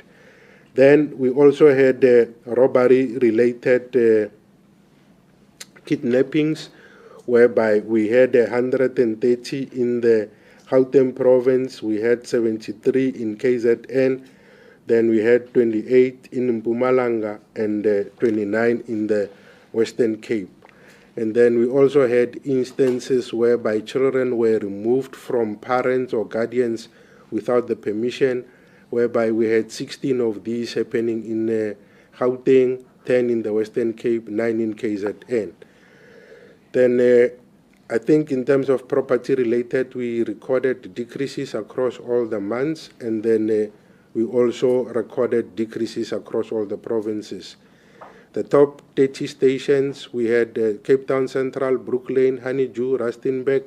Then we also had robbery-related kidnappings, whereby we had 130 in the Gauteng province, we had 73 in KZN, then we had 28 in Mpumalanga, and 29 in the Western Cape. And then we also had instances whereby children were removed from parents or guardians without the permission, whereby we had 16 of these happening in Gauteng, 10 in the Western Cape, 9 in KZN. Then I think in terms of property related, we recorded decreases across all the months, and then we also recorded decreases across all the provinces. The top 30 stations, we had Cape Town Central, Brook Lane, Honeydew, Rustenburg,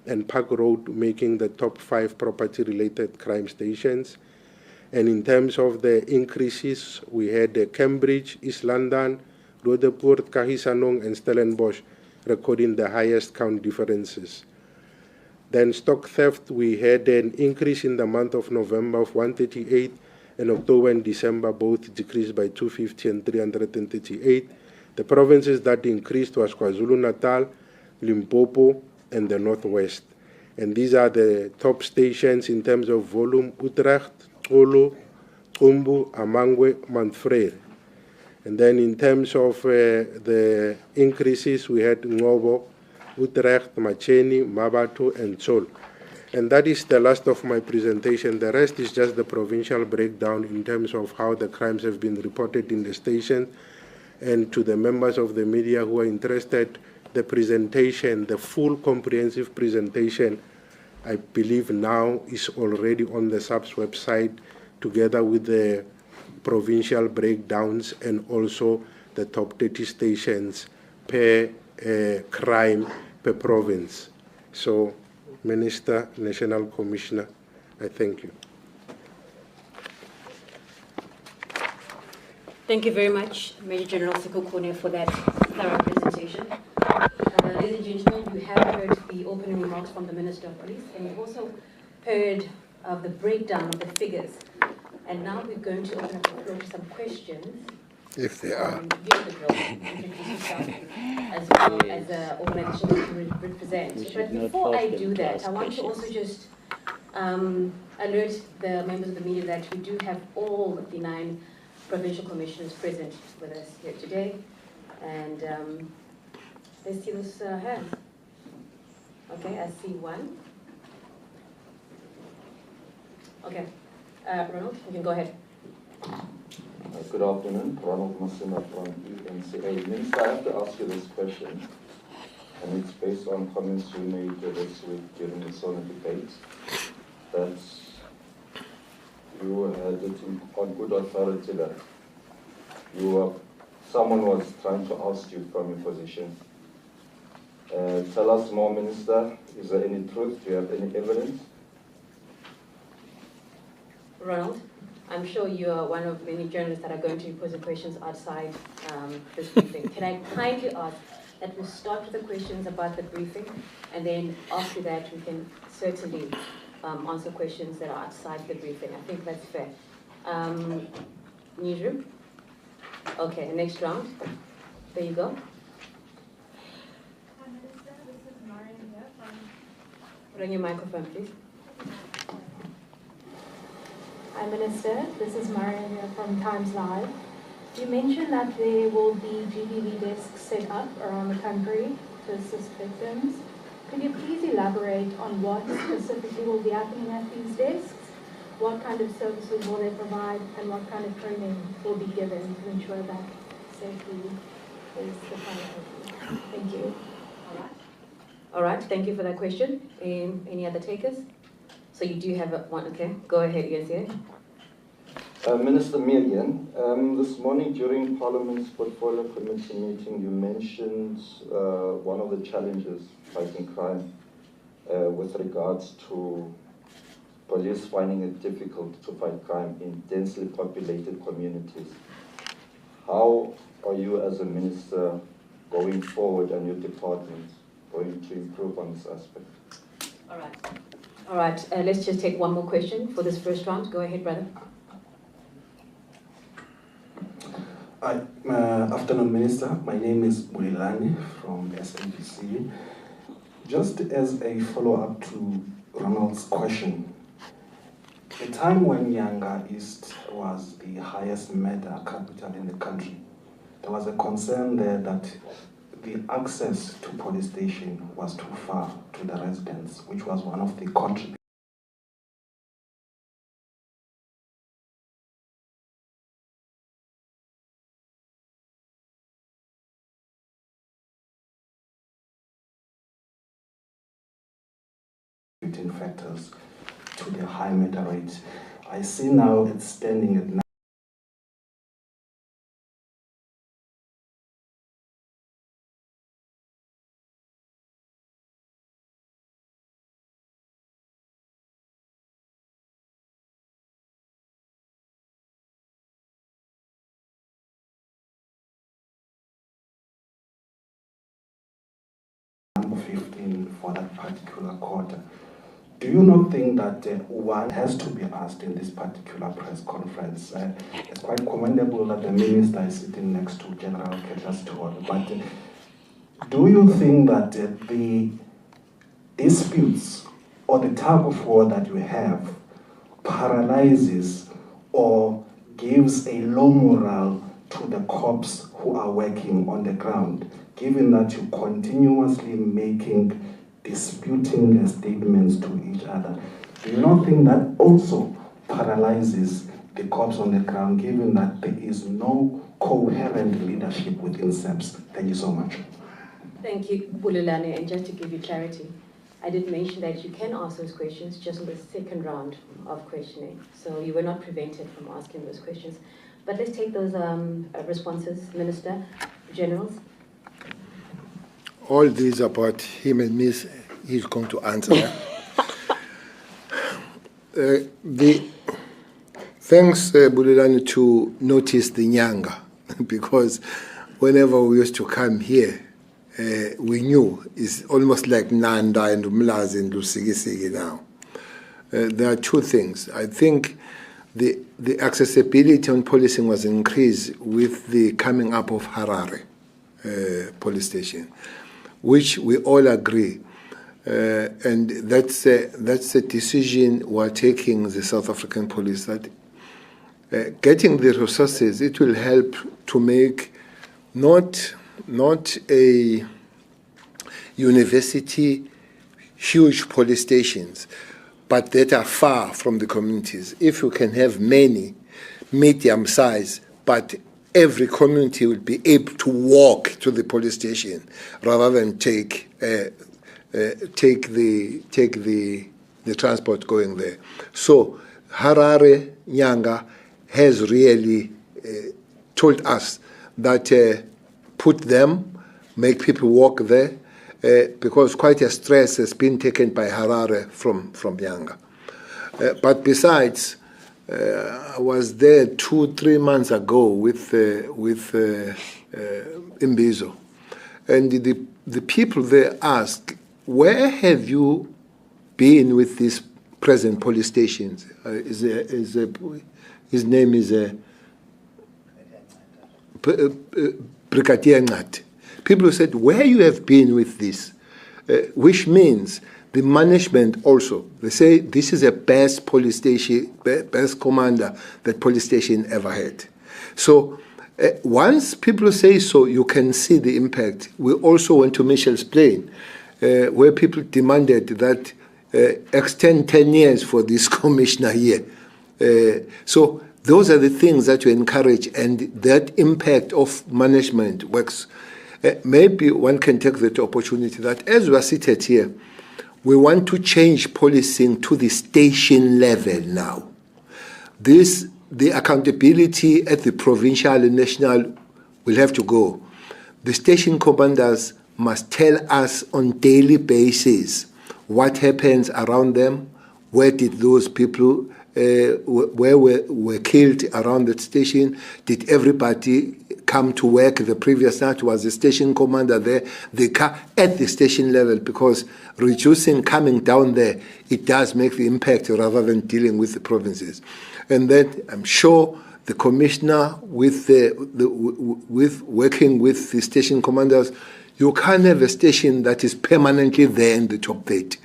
and Park Road making the top 5 property-related crime stations. And in terms of the increases, we had Cambridge, East London, Roodepoort, Kagisanong, and Stellenbosch recording the highest count differences. Then stock theft, we had an increase in the month of November of 138, and October and December both decreased by 250 and 338. The provinces that increased was KwaZulu-Natal, Limpopo, and the Northwest. And these are the top stations in terms of volume: Utrecht, Xolo, Xumbu, Amangwe, Montfrere. And then in terms of the increases, we had Ngobo, Utrecht, Macheni, Mabatu, and Sol. And that is the last of my presentation. The rest is just the provincial breakdown in terms of how the crimes have been reported in the station. And to the members of the media who are interested, the presentation, the full comprehensive presentation, I believe now is already on the SAPS website, together with the provincial breakdowns and also the top 30 stations per crime per province. So, Minister, National Commissioner, I thank you. Thank you very much, Major General Sekukune, for that thorough presentation. Ladies and gentlemen, you have heard the opening remarks from the Minister of Police, and you've also heard of the breakdown of the figures. And now we're going to open up the floor to some questions. If they are. Use the floor, introduce yourself, as well as the organization that you represent. But before I do that, I want to also just alert the members of the media that we do have all the 9 provincial commissioners present with us here today. And let's see those hands. Okay, I see one. Okay, Ronald, you can go ahead. Good afternoon, Ronald Masima from UNCA. Minister, I have to ask you this question, and it's based on comments you made this week during the Senate debate, that you had it on good authority that someone was trying to oust you from your position. Tell us more, Minister. Is there any truth? Do you have any evidence? Ronald, I'm sure you are one of many journalists that are going to be posing questions outside this briefing. Can I kindly ask that we start with the questions about the briefing, and then after that we can certainly answer questions that are outside the briefing. I think that's fair. Newsroom? Okay, next round. There you go. Hi, Minister. This is Marion here from... Put on your microphone, please. Hi, Minister. This is Marion here from Times Live. You mentioned that there will be GBV desks set up around the country to assist victims. Could you please elaborate on what specifically will be happening at these desks? What kind of services will they provide, and what kind of training will be given to ensure that safety is the priority? Thank you. All right, thank you for that question. Any other takers? So you do have one, okay. Go ahead, yes. Minister Millian, this morning during Parliament's Portfolio Committee meeting, you mentioned one of the challenges fighting crime with regards to police finding it difficult to fight crime in densely populated communities. How are you as a minister going forward and your department going to improve on this aspect? All right. All right, let's just take one more question for this first round. Go ahead, brother. Afternoon, Minister. My name is Bulilani from SABC. Just as a follow-up to Ronald's question, the time when Yanga East was the highest murder capital in the country, there was a concern there that the access to police station was too far to the residents, which was one of the contributors factors to the high murder rate. I see now it's standing at 15 for that particular quarter. Do you not think that one has to be asked in this particular press conference? It's quite commendable that the minister is sitting next to General Ketla's tour, but do you think that the disputes or the tug of war that you have paralyzes or gives a low morale to the cops who are working on the ground, given that you're continuously making disputing statements to each other? Do you not think that also paralyzes the cops on the ground, given that there is no coherent leadership within SEPS? Thank you so much. Thank you, Bulilani. And just to give you clarity, I did mention that you can ask those questions just in the second round of questioning. So you were not prevented from asking those questions. But let's take those responses, Minister, Generals. All these about him and me, he's going to answer. Thanks, Bulilani, to notice the Nyanga, because whenever we used to come here, we knew it's almost like Nanda and Umlazi and Lusigisigi now. There are two things. I think the accessibility on policing was increased with the coming up of Harare police station, which we all agree. And that's a decision we're taking, the South African police, that getting the resources, it will help to make not a university huge police stations, but that are far from the communities. If you can have many medium size, but every community will be able to walk to the police station rather than take the transport going there. So Harare Nyanga has really told us that put them, make people walk there, because quite a stress has been taken by Harare from Nyanga. But besides, I was there 2-3 months ago with Imbizo, and the people there asked, where have you been with these present police stations? His name is Brigadier Ngat. People said, where you have been with this, which means the management also, they say this is the best police station, best commander that police station ever had. So once people say so, you can see the impact. We also went to Michel's Plain, where people demanded that extend 10 years for this commissioner here. So those are the things that you encourage, and that impact of management works. Maybe one can take that opportunity that as we are seated here, we want to change policing to the station level now. The accountability at the provincial and national will have to go. The station commanders must tell us on daily basis what happens around them, where did those people were killed around that station? Did everybody come to work the previous night? Was the station commander there? The car at the station level, because reducing coming down there, it does make the impact rather than dealing with the provinces. And then I'm sure the commissioner with working with the station commanders, you can't have a station that is permanently there in the top 30.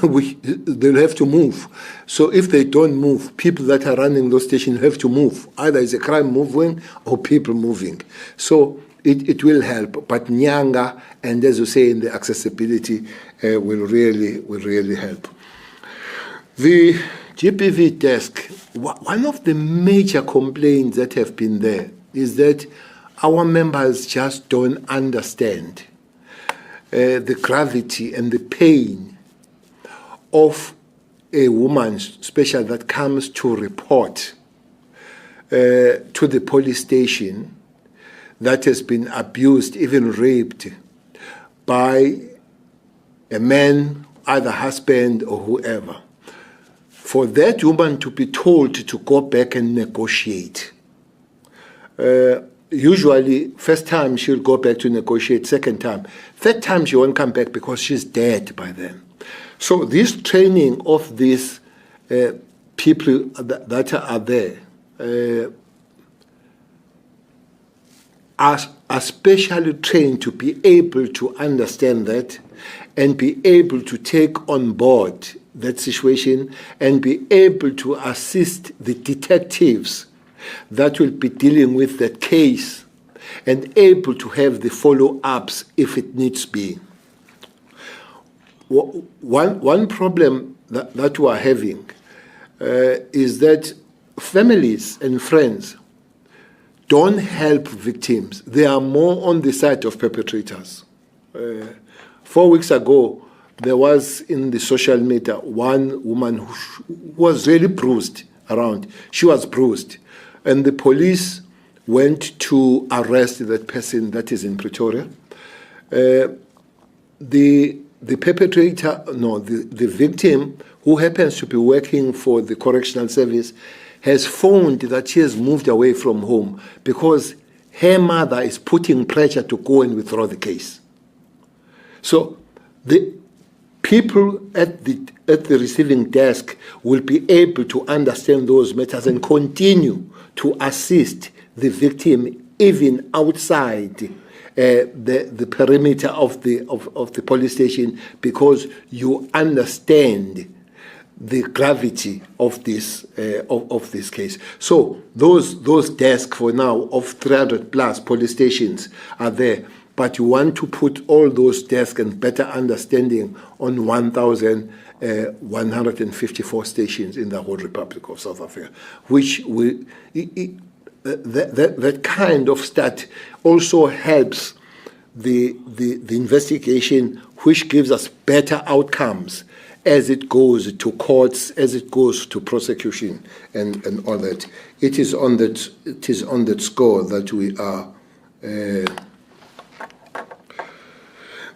They'll have to move. So if they don't move, people that are running those stations have to move. Either it's a crime moving or people moving. So it will help. But Nyanga, and as you say, in the accessibility, will really help. The GPV desk, one of the major complaints that have been there is that our members just don't understand the gravity and the pain of a woman, especially that comes to report to the police station that has been abused, even raped, by a man, either husband or whoever. For that woman to be told to go back and negotiate. Usually, first time she'll go back to negotiate, second time. Third time she won't come back because she's dead by then. So this training of these people that are there are specially trained to be able to understand that and be able to take on board that situation and be able to assist the detectives that will be dealing with that case and able to have the follow-ups if it needs be. One problem that we are having is that families and friends don't help victims. They are more on the side of perpetrators. 4 weeks ago, there was in the social media one woman who was really bruised around. She was bruised. And the police went to arrest that person that is in Pretoria. The perpetrator, the victim, who happens to be working for the correctional service, has phoned that she has moved away from home because her mother is putting pressure to go and withdraw the case. So the people at the receiving desk will be able to understand those matters and continue to assist the victim even outside the perimeter of the police station, because you understand the gravity of this case. So those desks for now of 300 plus police stations are there, but you want to put all those desks and better understanding on 1,154 stations in the whole Republic of South Africa, which that kind of stat also helps the investigation, which gives us better outcomes as it goes to courts, as it goes to prosecution, and all that. It is on that score that we are.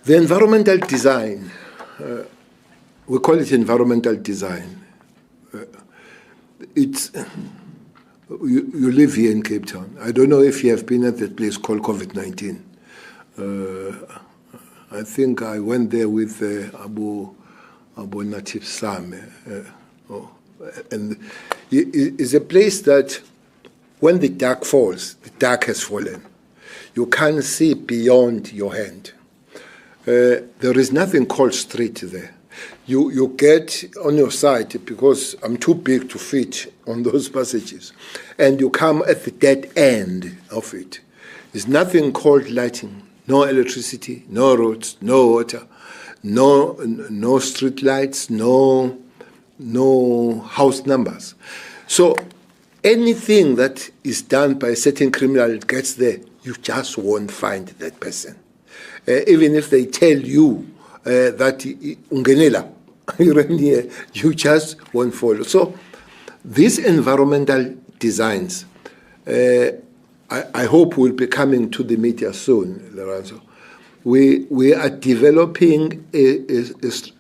The environmental design, we call it environmental design. It's you live here in Cape Town. I don't know if you have been at that place called COVID-19. I think I went there with Abu Natif Sam. And it's a place that when the dark falls, the dark has fallen. You can't see beyond your hand. There is nothing called street there. You get on your side, because I'm too big to fit on those passages, and you come at the dead end of it. There's nothing called lighting, no electricity, no roads, no water, no street lights, no house numbers. So anything that is done by a certain criminal gets there, you just won't find that person. Even if they tell you that ungenela, you just won't follow. So these environmental designs, I hope will be coming to the media soon, Lorenzo. We are developing a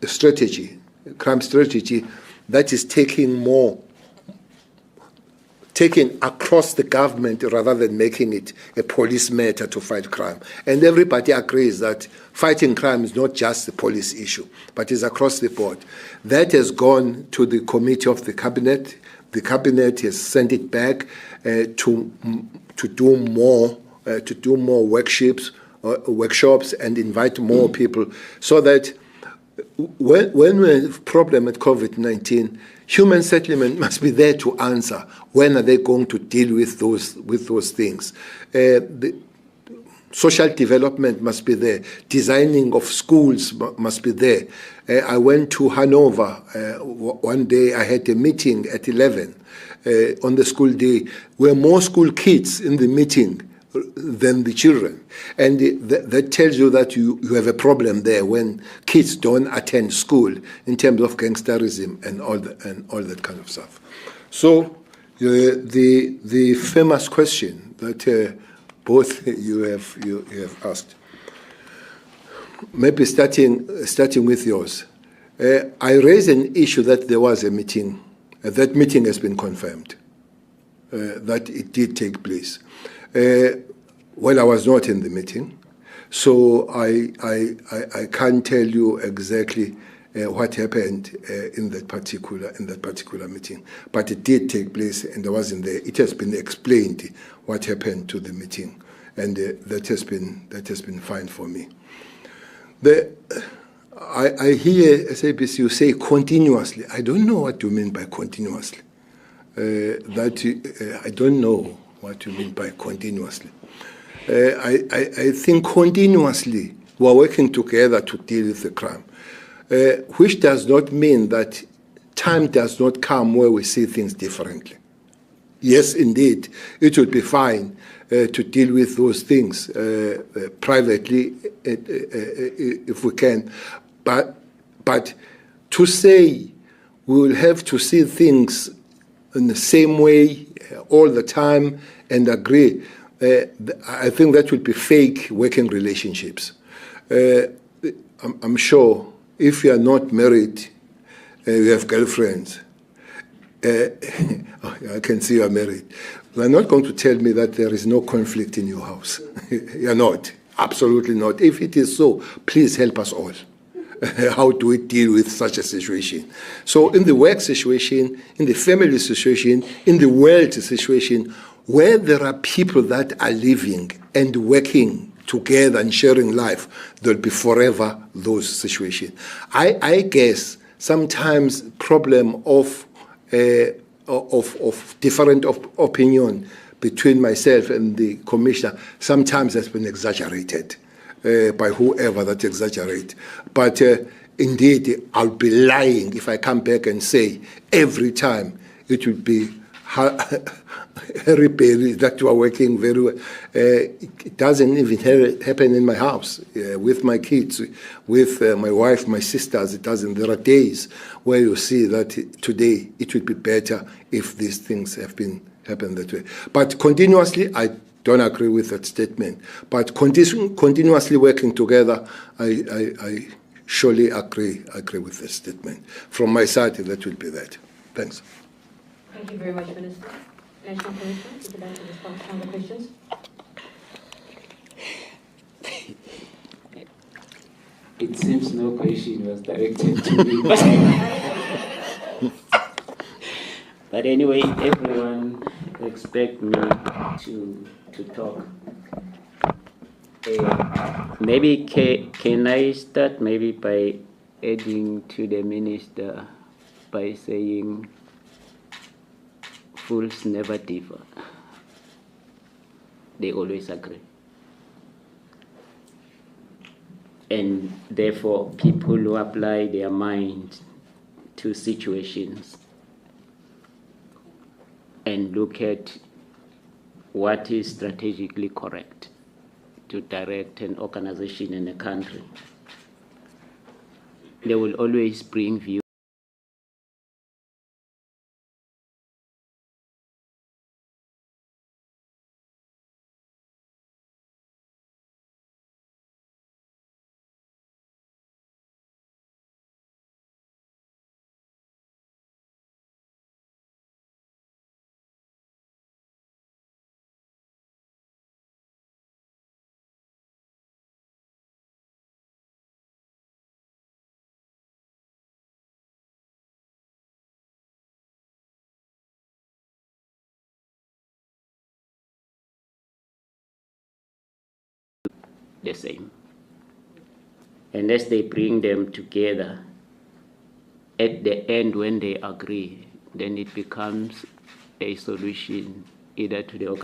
strategy, a crime strategy, that is taking more taken across the government rather than making it a police matter to fight crime. And everybody agrees that fighting crime is not just a police issue, but is across the board. That has gone to the committee of the cabinet. The cabinet has sent it back to do more workshops and invite more people, so that when we have a problem with COVID-19, human settlement must be there to answer when are they going to deal with those things. The social development must be there. Designing of schools must be there. I went to Hanover one day. I had a meeting at 11 on the school day. Were more school kids in the meeting than the children, and that tells you that you have a problem there when kids don't attend school in terms of gangsterism and all that kind of stuff. So the famous question that both you have asked, maybe starting with yours, I raised an issue that there was a meeting. That meeting has been confirmed, that it did take place. Well, I was not in the meeting, so I can't tell you exactly what happened in that particular meeting. But it did take place, and I wasn't there. It has been explained what happened to the meeting, and that has been fine for me. I hear SABC you say continuously. I don't know what you mean by continuously. I don't know what you mean by continuously. I think continuously we are working together to deal with the crime, which does not mean that time does not come where we see things differently. Yes, indeed, it would be fine to deal with those things privately if we can, but to say we will have to see things in the same way all the time and agree, I think that would be fake working relationships. I'm sure if you are not married, you have girlfriends. I can see you are married. You are not going to tell me that there is no conflict in your house. You are not. Absolutely not. If it is so, please help us all. How do we deal with such a situation? So in the work situation, in the family situation, in the world situation, where there are people that are living and working together and sharing life, there'll be forever those situations. I guess sometimes problem of different opinion between myself and the commissioner sometimes has been exaggerated by whoever that exaggerate. But indeed, I'll be lying if I come back and say every time it will be Harry Perry that you are working very well. It doesn't even happen in my house with my kids, with my wife, my sisters. It doesn't. There are days where you see that today it would be better if these things happened that way. But continuously, I don't agree with that statement. But continuously working together, I surely agree with that statement. From my side, that will be that. Thanks. Thank you very much, Minister. National Commission, would you like to respond to some of the questions? It seems no question was directed to me. But anyway, everyone expect me to talk. Maybe can I start maybe by adding to the minister by saying fools never differ. They always agree. And therefore, people who apply their mind to situations and look at what is strategically correct to direct an organization in a country, they will always bring views the same. And as they bring them together, at the end when they agree, then it becomes a solution either to the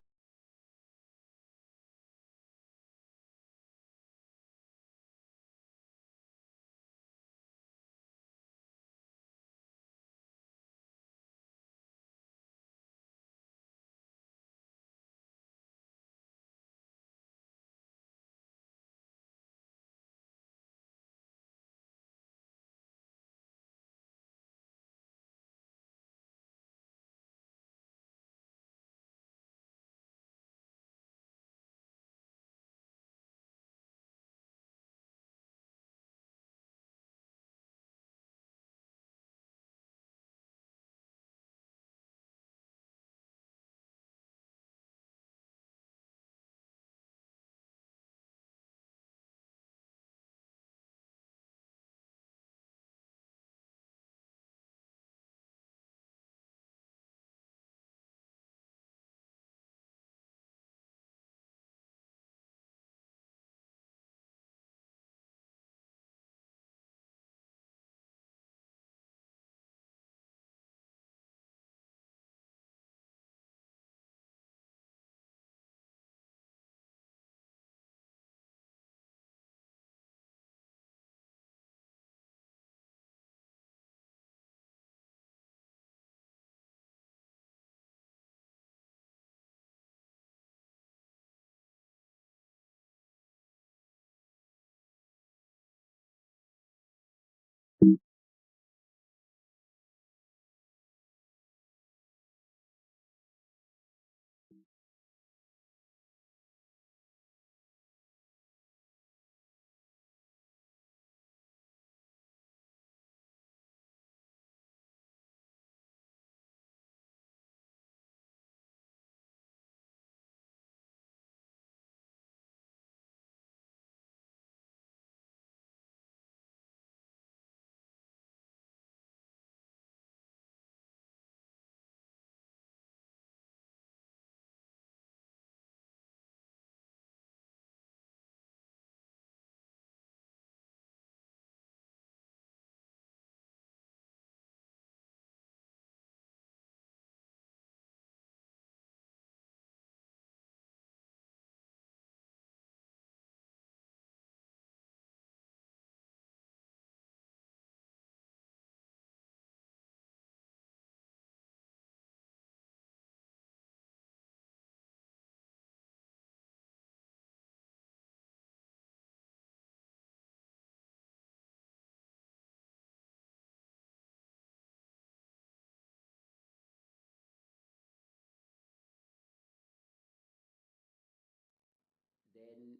Then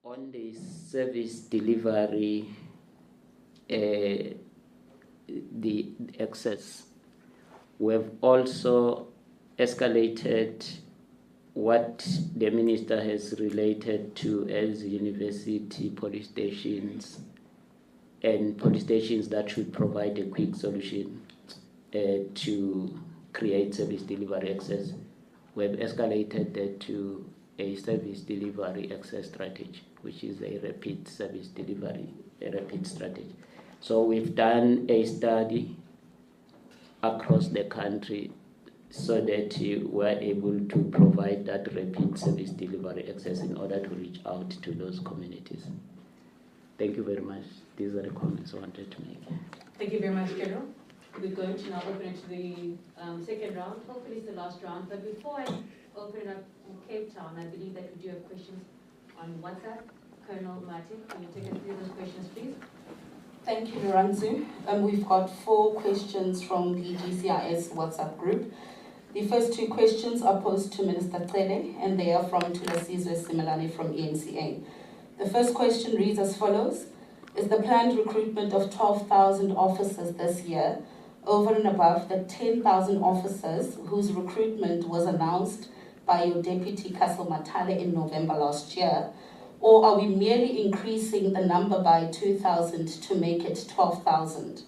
on the service delivery, the access, we've also escalated what the minister has related to as university police stations and police stations that should provide a quick solution to create service delivery access. We've escalated that to a service delivery access strategy, which is a rapid service delivery, a rapid strategy. So we've done a study across the country so that we're able to provide that rapid service delivery access in order to reach out to those communities. Thank you very much. These are the comments I wanted to make. Thank you very much, General. We're going to now open it to the second round. Hopefully it's the last round. But before I open it up in Cape Town, I believe that we do have questions on WhatsApp. Colonel Martin, can you take us through those questions, please? Thank you, Lorenzo. We've got 4 questions from the GCIS WhatsApp group. The first 2 questions are posed to Minister Cele, and they are from Thulasizwe Simelane from ENCA. The first question reads as follows: is the planned recruitment of 12,000 officers this year over and above the 10,000 officers whose recruitment was announced by your Deputy Castle Matale in November last year? Or are we merely increasing the number by 2,000 to make it 12,000?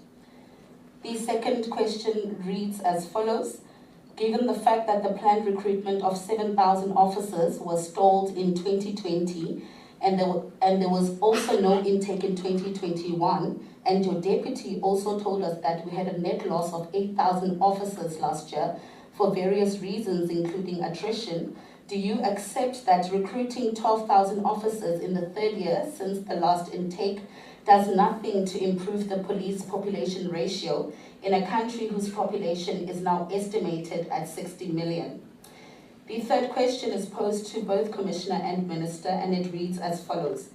The second question reads as follows: given the fact that the planned recruitment of 7,000 officers was stalled in 2020 and there was also no intake in 2021, and your deputy also told us that we had a net loss of 8,000 officers last year for various reasons, including attrition. Do you accept that recruiting 12,000 officers in the third year since the last intake does nothing to improve the police population ratio in a country whose population is now estimated at 60 million? The third question is posed to both Commissioner and Minister, and it reads as follows.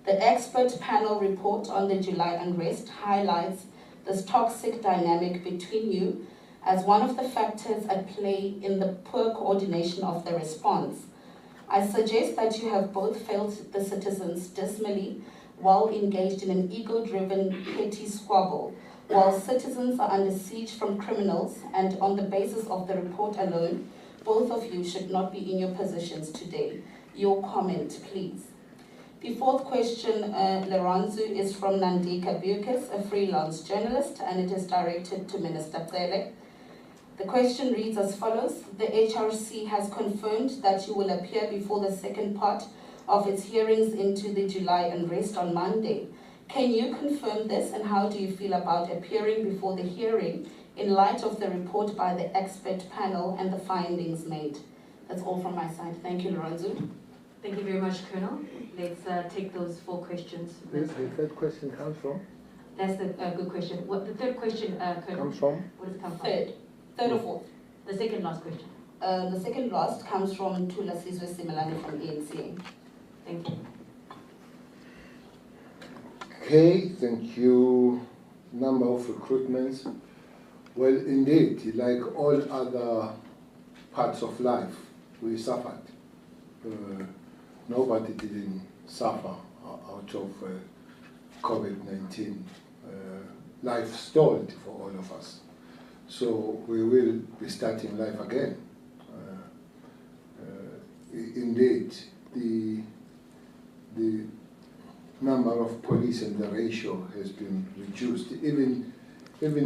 The expert panel report on the July unrest highlights this toxic dynamic between you as one of the factors at play in the poor coordination of the response. I suggest that you have both failed the citizens dismally while engaged in an ego-driven petty squabble, while citizens are under siege from criminals, and on the basis of the report alone, both of you should not be in your positions today. Your comment, please. The fourth question, Leranzu, is from Nandika Bukis, a freelance journalist, and it is directed to Minister Cele. The question reads as follows. The HRC has confirmed that you will appear before the second part of its hearings into the July unrest on Monday. Can you confirm this, and how do you feel about appearing before the hearing in light of the report by the expert panel and the findings made? That's all from my side. Thank you, Lorenzo. Thank you very much, Colonel. Let's take those 4 questions. The third question comes from? That's the good question. What the third question, Colonel? Comes from? What does it come from? Third or fourth? The second last question. The second last comes from Tulasizwe Simelane from ANC. Thank you. Okay, thank you. Number of recruitments. Well, indeed, like all other parts of life, we suffered. Nobody didn't suffer out of COVID-19. Life stalled for all of us. So we will be starting life again. Indeed, the number of police and the ratio has been reduced, even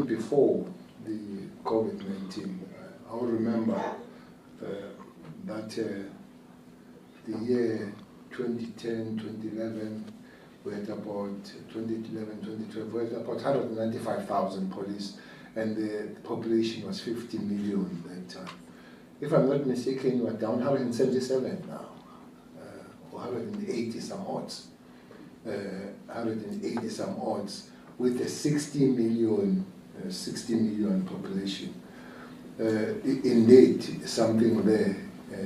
before the COVID-19. I remember that the year 2010, 2011, we had about 2011, 2012, we had about 195,000 police, and the population was 50 million that time. If I'm not mistaken, we're down 177 now, or 180 some odds. 180 some odds with a 60 million population. Indeed, something there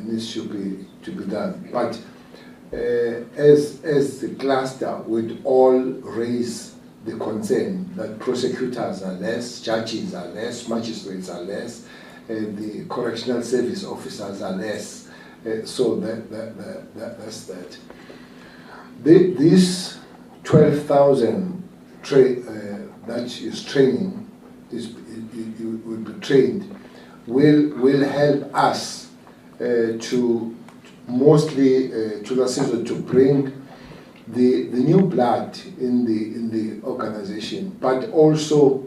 needs to be done. But as the cluster would all raise the concern that prosecutors are less, judges are less, magistrates are less, the correctional service officers are less. So that's that. This 12,000 that is training, will be trained, will help us to mostly to bring the new blood in the organization, but also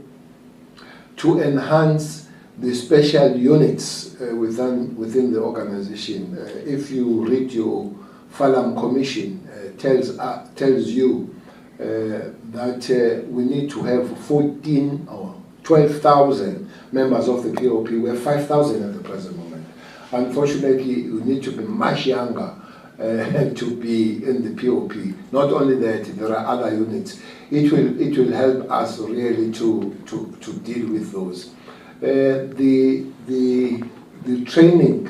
to enhance the special units within the organization. If you read your Falam Commission, tells you that we need to have 14 or 12,000 members of the POP. We have 5,000 at the present moment. Unfortunately, you need to be much younger to be in the POP. Not only that, there are other units. It will help us really to deal with those. The training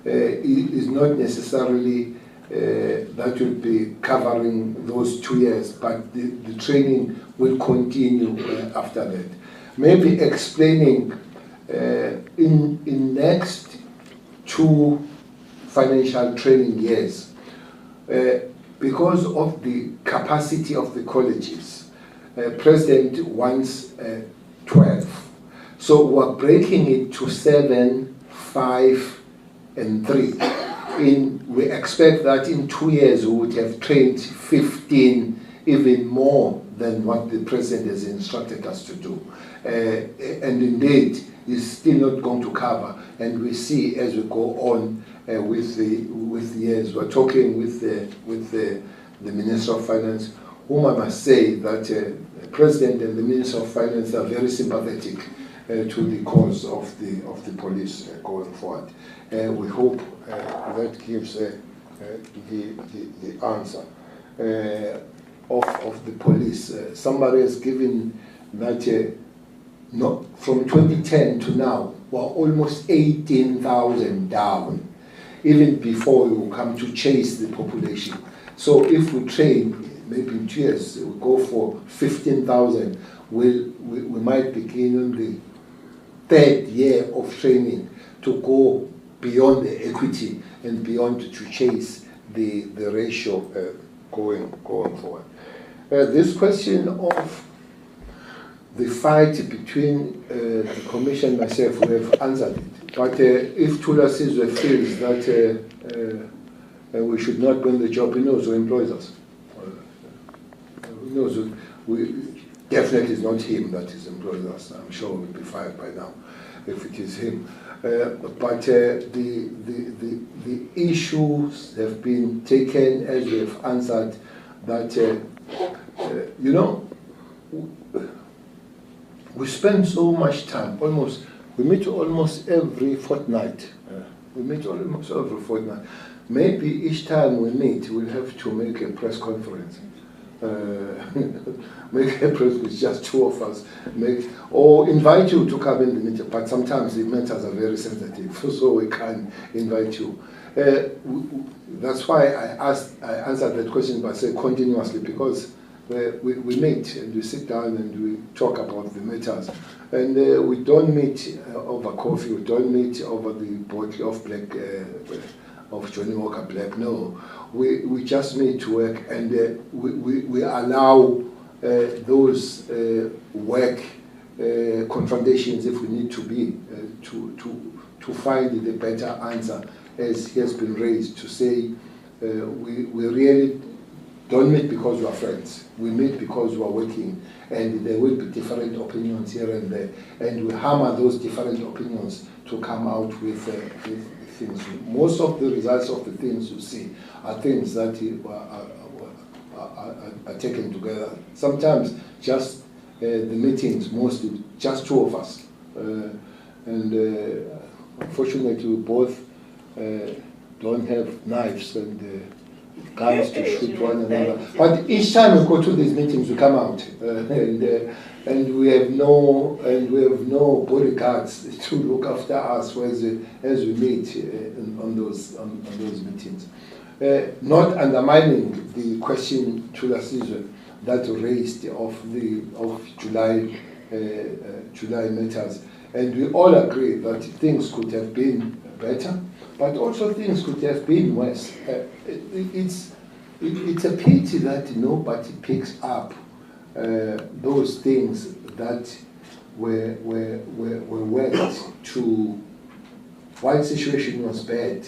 is not necessarily that will be covering those 2 years, but the training will continue after that. Maybe explaining in next 2 financial training years, because of the capacity of the colleges, President wants 12. So we're breaking it to 7, 5, and 3. We expect that in 2 years we would have trained 15, even more than what the President has instructed us to do. And indeed, it's still not going to cover. And we see as we go on with the years, we're talking with the the Minister of Finance, whom I must say that the President and the Minister of Finance are very sympathetic to the cause of the police going forward. We hope that gives the answer of the police. Somebody has given that from 2010 to now, we're almost 18,000 down, even before we come to chase the population. So if we train, maybe in 2 years, we go for 15,000, we might begin in the 3rd year of training to go beyond the equity and beyond to chase the ratio going forward. This question of the fight between the Commission and myself, we have answered it. But if Tula Sizwe feels that we should not win the job, he knows who employs us. He knows definitely it's not him that is employing us. I'm sure we'll be fired by now if it is him. But the issues have been taken as we have answered that, we spend so much time, we meet almost every fortnight. Maybe each time we meet, we'll have to make a press conference. Make a press with just 2 of us, or invite you to come in the meeting, but sometimes the matters are very sensitive, so we can't invite you. That's why I answered that question by saying continuously, because we meet and we sit down and we talk about the matters. And we don't meet over coffee, we don't meet over the bottle of black, of Johnny Walker Black, no. We just meet to work, and we allow those work confrontations, if we need to be, to find the better answer, as has been raised, to say we really don't meet because we are friends. We meet because we are working, and there will be different opinions here and there, and we hammer those different opinions to come out with things. Most of the results of the things you see are things that are taken together. Sometimes just the meetings, mostly just 2 of us, and unfortunately we both don't have knives and guns to shoot one another. But each time we go to these meetings, we come out, and we have no bodyguards to look after us as we meet on those meetings. Not undermining the question to the season that raised of July matters, and we all agree that things could have been better, but also things could have been worse. It's a pity that nobody picks up those things that were worked to, while the situation was bad,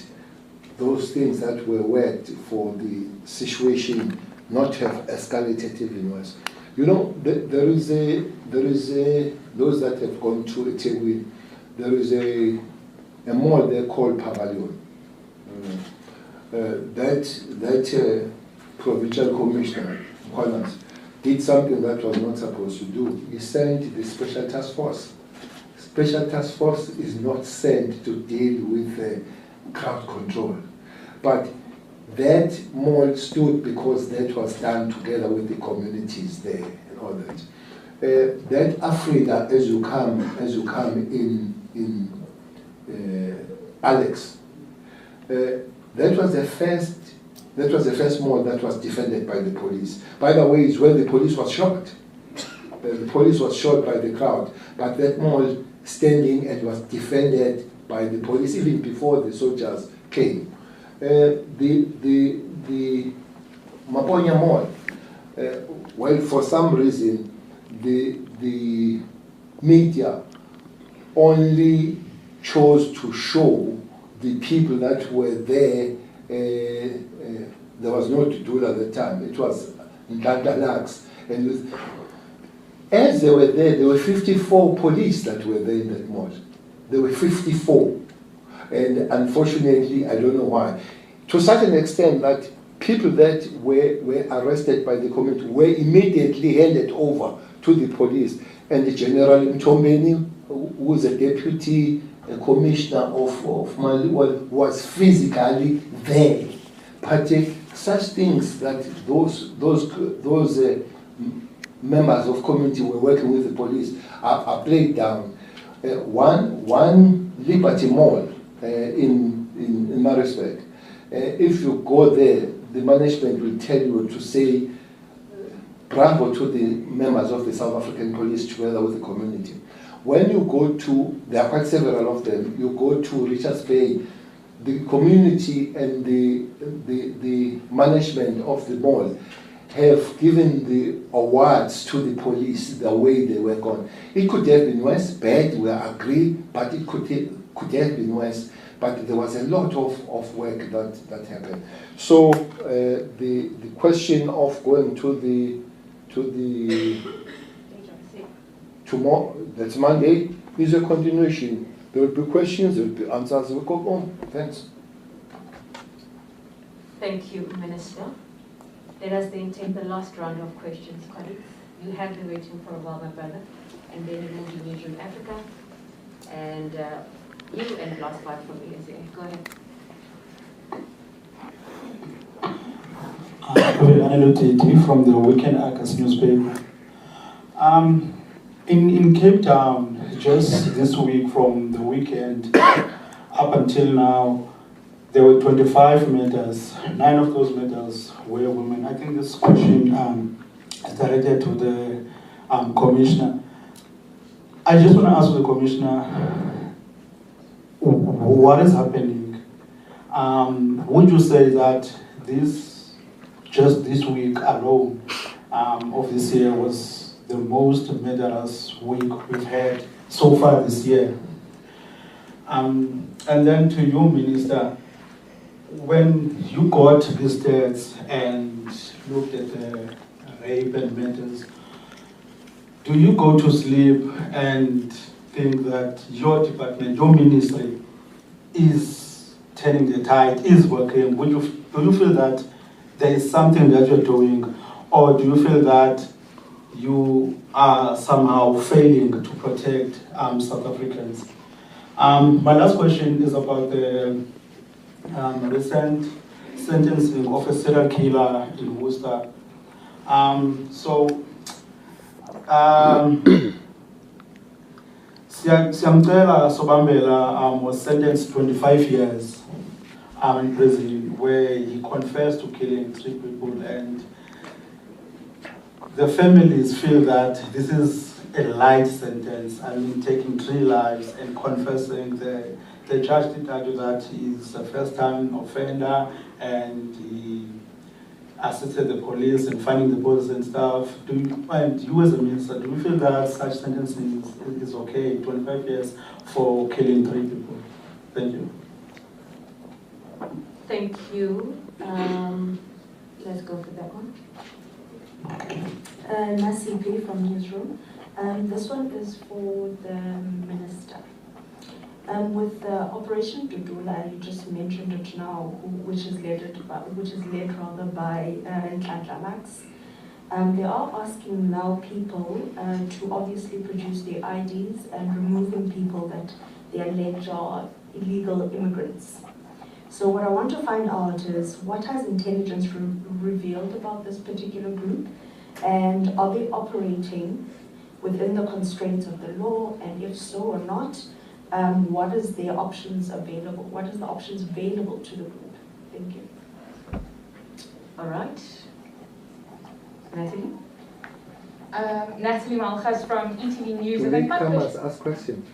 those things that were worked for the situation not have escalated even worse. There is those that have gone to Etegwini, there is a mall there called Pavilion. That provincial commissioner, Kwanas, did something that was not supposed to do. He sent the special task force. Special task force is not sent to deal with crowd control. But that mall stood because that was done together with the communities there and all that. That Africa, as you come in Alex, that was the first mall that was defended by the police. By the way, it's where the police was shot. The police was shot by the crowd, but that mall standing and was defended by the police even before the soldiers came. The Maponya Mall, well, for some reason, the media only chose to show the people that were there. There was no Tudula at the time. It was Ndandalax. And as they were there were 54 police that were there in that mall. There were 54. And unfortunately, I don't know why, to such an extent that people that were arrested by the community were immediately handed over to the police. And General Mtombeni, who is a deputy commissioner of Mali, was physically there. But such things that those members of community were working with the police are played down. One Liberty Mall in Maritzburg. If you go there, the management will tell you to say bravo to the members of the South African police together with the community. When you go to, there are quite several of them, you go to Richards Bay, the community and the management of the mall have given the awards to the police the way they were gone. It could have been worse, bad, we agree, but it could have been worse. But there was a lot of work that happened. So the question of going to the tomorrow, that's Monday, is a continuation. There will be questions, there will be answers, we'll go home. Thanks. Thank you, Minister. Let us then take the last round of questions, colleagues. You have been waiting for a while, my brother. And then it will be Newsroom Africa. And you and last five from ESA. Go ahead. From the Weekend Argus newspaper. In Cape Town, just this week from the weekend up until now, there were 25 medals. 9 of those medals were women. I think this question is directed to the commissioner. I just want to ask the commissioner, what is happening? Would you say that just this week alone of this year was the most medalist week we've had so far this year? And then to you, Minister, when you got these stats and looked at the rape and matters, do you go to sleep and think that your department, your ministry, is turning the tide, is working? Do you feel that there is something that you're doing, or do you feel that you are somehow failing to protect South Africans? My last question is about the recent sentencing of a serial killer in Worcester. Siamtela Sobambela was sentenced to 25 years in prison, where he confessed to killing 3 people, and the families feel that this is a light sentence. I mean, taking 3 lives and confessing. The judge did argue that he's a first-time offender and he assisted the police in finding the bodies and stuff. And you as a minister, do you feel that such sentencing is okay, 25 years for killing 3 people? Thank you. Thank you. Let's go for that one. Nasipi from Newsroom. This one is for the Minister. With the Operation Dudula, you just mentioned it now, which is led by Untitled Max. They are asking now people to obviously produce their IDs and removing people that they allege are illegal immigrants. So what I want to find out is, what has intelligence revealed about this particular group, and are they operating within the constraints of the law, and if so or not, what is their options available? What is the options available to the group? Thank you. All right. Natalie? Natalie Malgas from ETV News. Can we come and ask questions?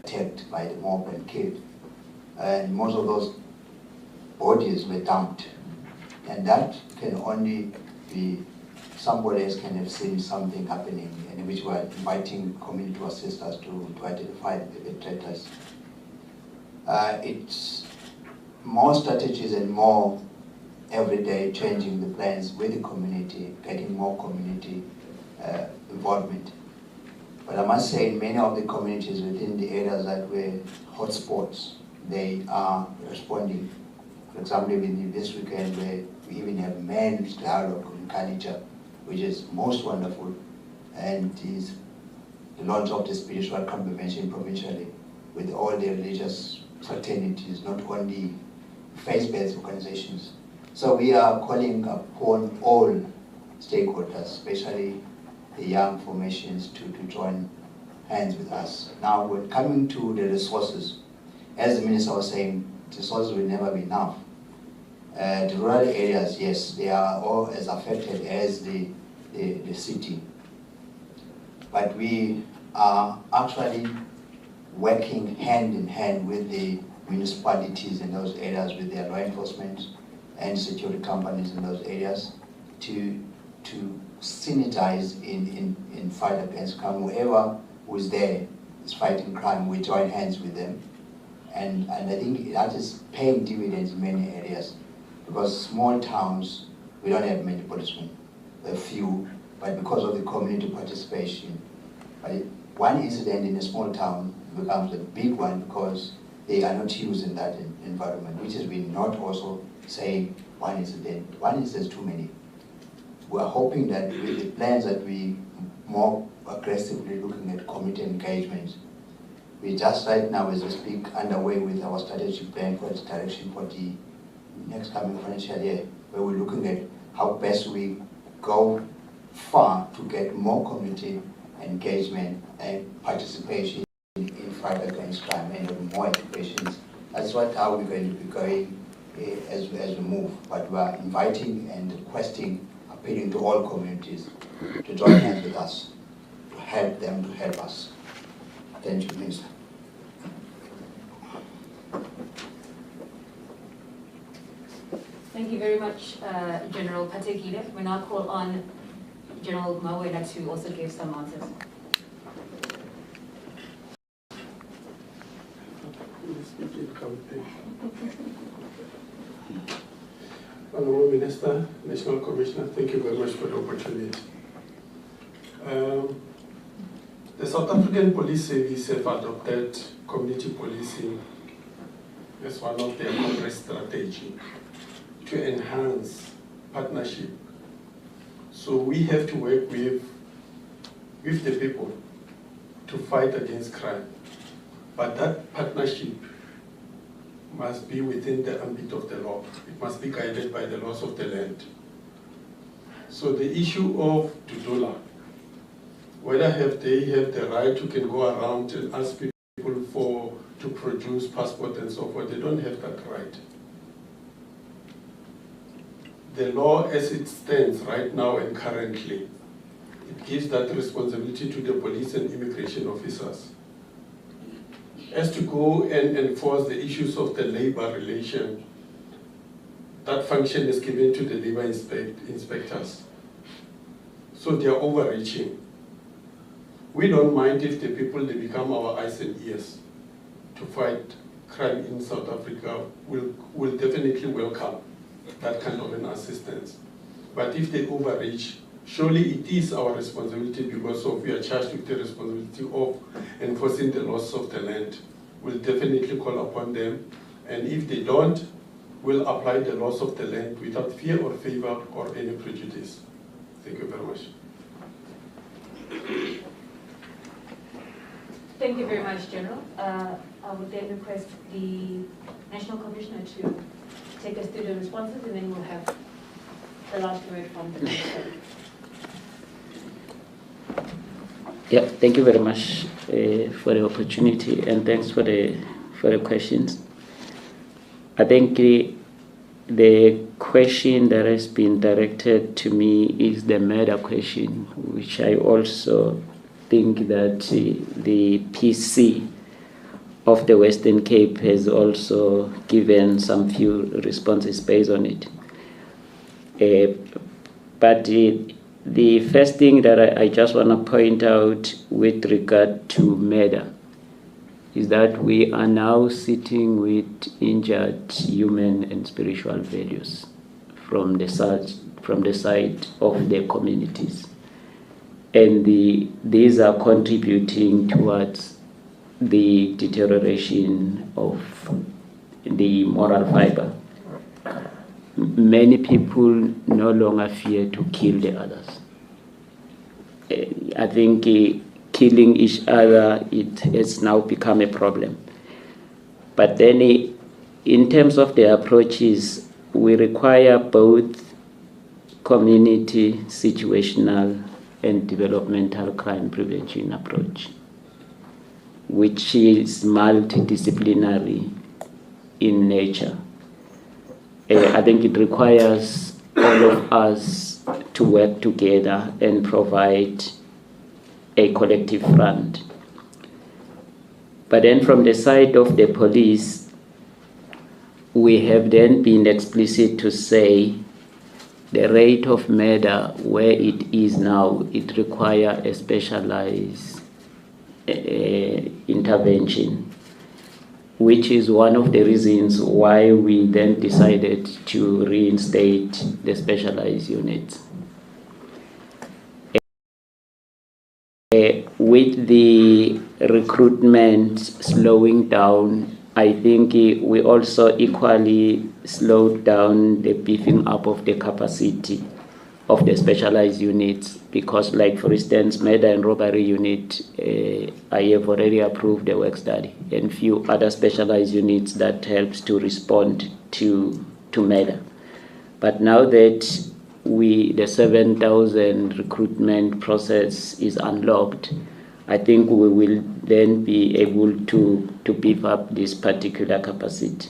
attacked by the mob and killed. And most of those bodies were dumped. And that can only be, somebody else can have seen something happening, in which we are inviting community to assist us to identify the perpetrators. It's more strategies and more every day changing the plans with the community, getting more community involvement. But I must say, in many of the communities within the areas that were hotspots, they are responding. For example, even this weekend, where we even have men's dialogue in culture, which is most wonderful, and is the launch of the spiritual convention provincially with all the religious fraternities, not only faith-based organizations. So we are calling upon all stakeholders, especially the young formations, to join hands with us. Now, when coming to the resources, as the Minister was saying, resources will never be enough. The rural areas, yes, they are all as affected as the city. But we are actually working hand in hand with the municipalities in those areas, with their law enforcement and security companies in those areas, to synergize in fight against crime. Whoever who's there is fighting crime, we join hands with them. And I think that is paying dividends in many areas, because small towns, we don't have many policemen, a few, but because of the community participation. But one incident in a small town becomes a big one because they are not used in that environment, which is we not also saying one incident. One incident is too many. We are hoping that with the plans that we more aggressively looking at community engagement, we just right now, as we speak, underway with our strategic plan for its direction for the next coming financial year, where we're looking at how best we go far to get more community engagement and participation in fight against crime and more education. That's how we're going to be going as we move. But we are inviting and requesting, appealing to all communities to join hands with us, to help them, to help us. Thank you, Minister. Thank you very much, General Bheki Cele. We now call on General Mawela to also give some answers. Honourable Minister, National Commissioner, thank you very much for the opportunity. The South African Police Service have adopted community policing as one of their corporate strategy to enhance partnership. So we have to work with the people to fight against crime. But that partnership must be within the ambit of the law. It must be guided by the laws of the land. So the issue of Dudula, whether they have the right to can go around and ask people to produce passport and so forth, they don't have that right. The law as it stands right now and currently, it gives that responsibility to the police and immigration officers. As to go and enforce the issues of the labor relation, that function is given to the labor inspectors. So they are overreaching. We don't mind if the people, they become our eyes and ears to fight crime in South Africa. Will definitely welcome that kind of an assistance. But if they overreach, surely it is our responsibility, because we are charged with the responsibility of enforcing the laws of the land. We'll definitely call upon them, and if they don't, we'll apply the laws of the land without fear or favor or any prejudice. Thank you very much. Thank you very much, General. I would then request the National Commissioner to take us through the responses, and then we'll have the last word from the Minister. Yeah, thank you very much for the opportunity, and thanks for the questions. I think the question that has been directed to me is the murder question, which I also think that the PC of the Western Cape has also given some few responses based on it. But the first thing that I just want to point out with regard to murder is that we are now sitting with injured human and spiritual values from the side of the communities. And these are contributing towards the deterioration of the moral fiber. Many people no longer fear to kill the others. I think killing each other, it has now become a problem. But then in terms of the approaches, we require both community, situational, and developmental crime prevention approach, which is multidisciplinary in nature. I think it requires all of us to work together and provide a collective front. But then from the side of the police, we have then been explicit to say the rate of murder where it is now, it requires a specialized intervention, which is one of the reasons why we then decided to reinstate the specialized units. With the recruitment slowing down, I think we also equally slowed down the beefing up of the capacity of the specialized units, because, like, for instance, murder and robbery unit, I have already approved the work study, and few other specialized units that helps to respond to murder. But now that the 7,000 recruitment process is unlocked, I think we will then be able to beef up this particular capacity.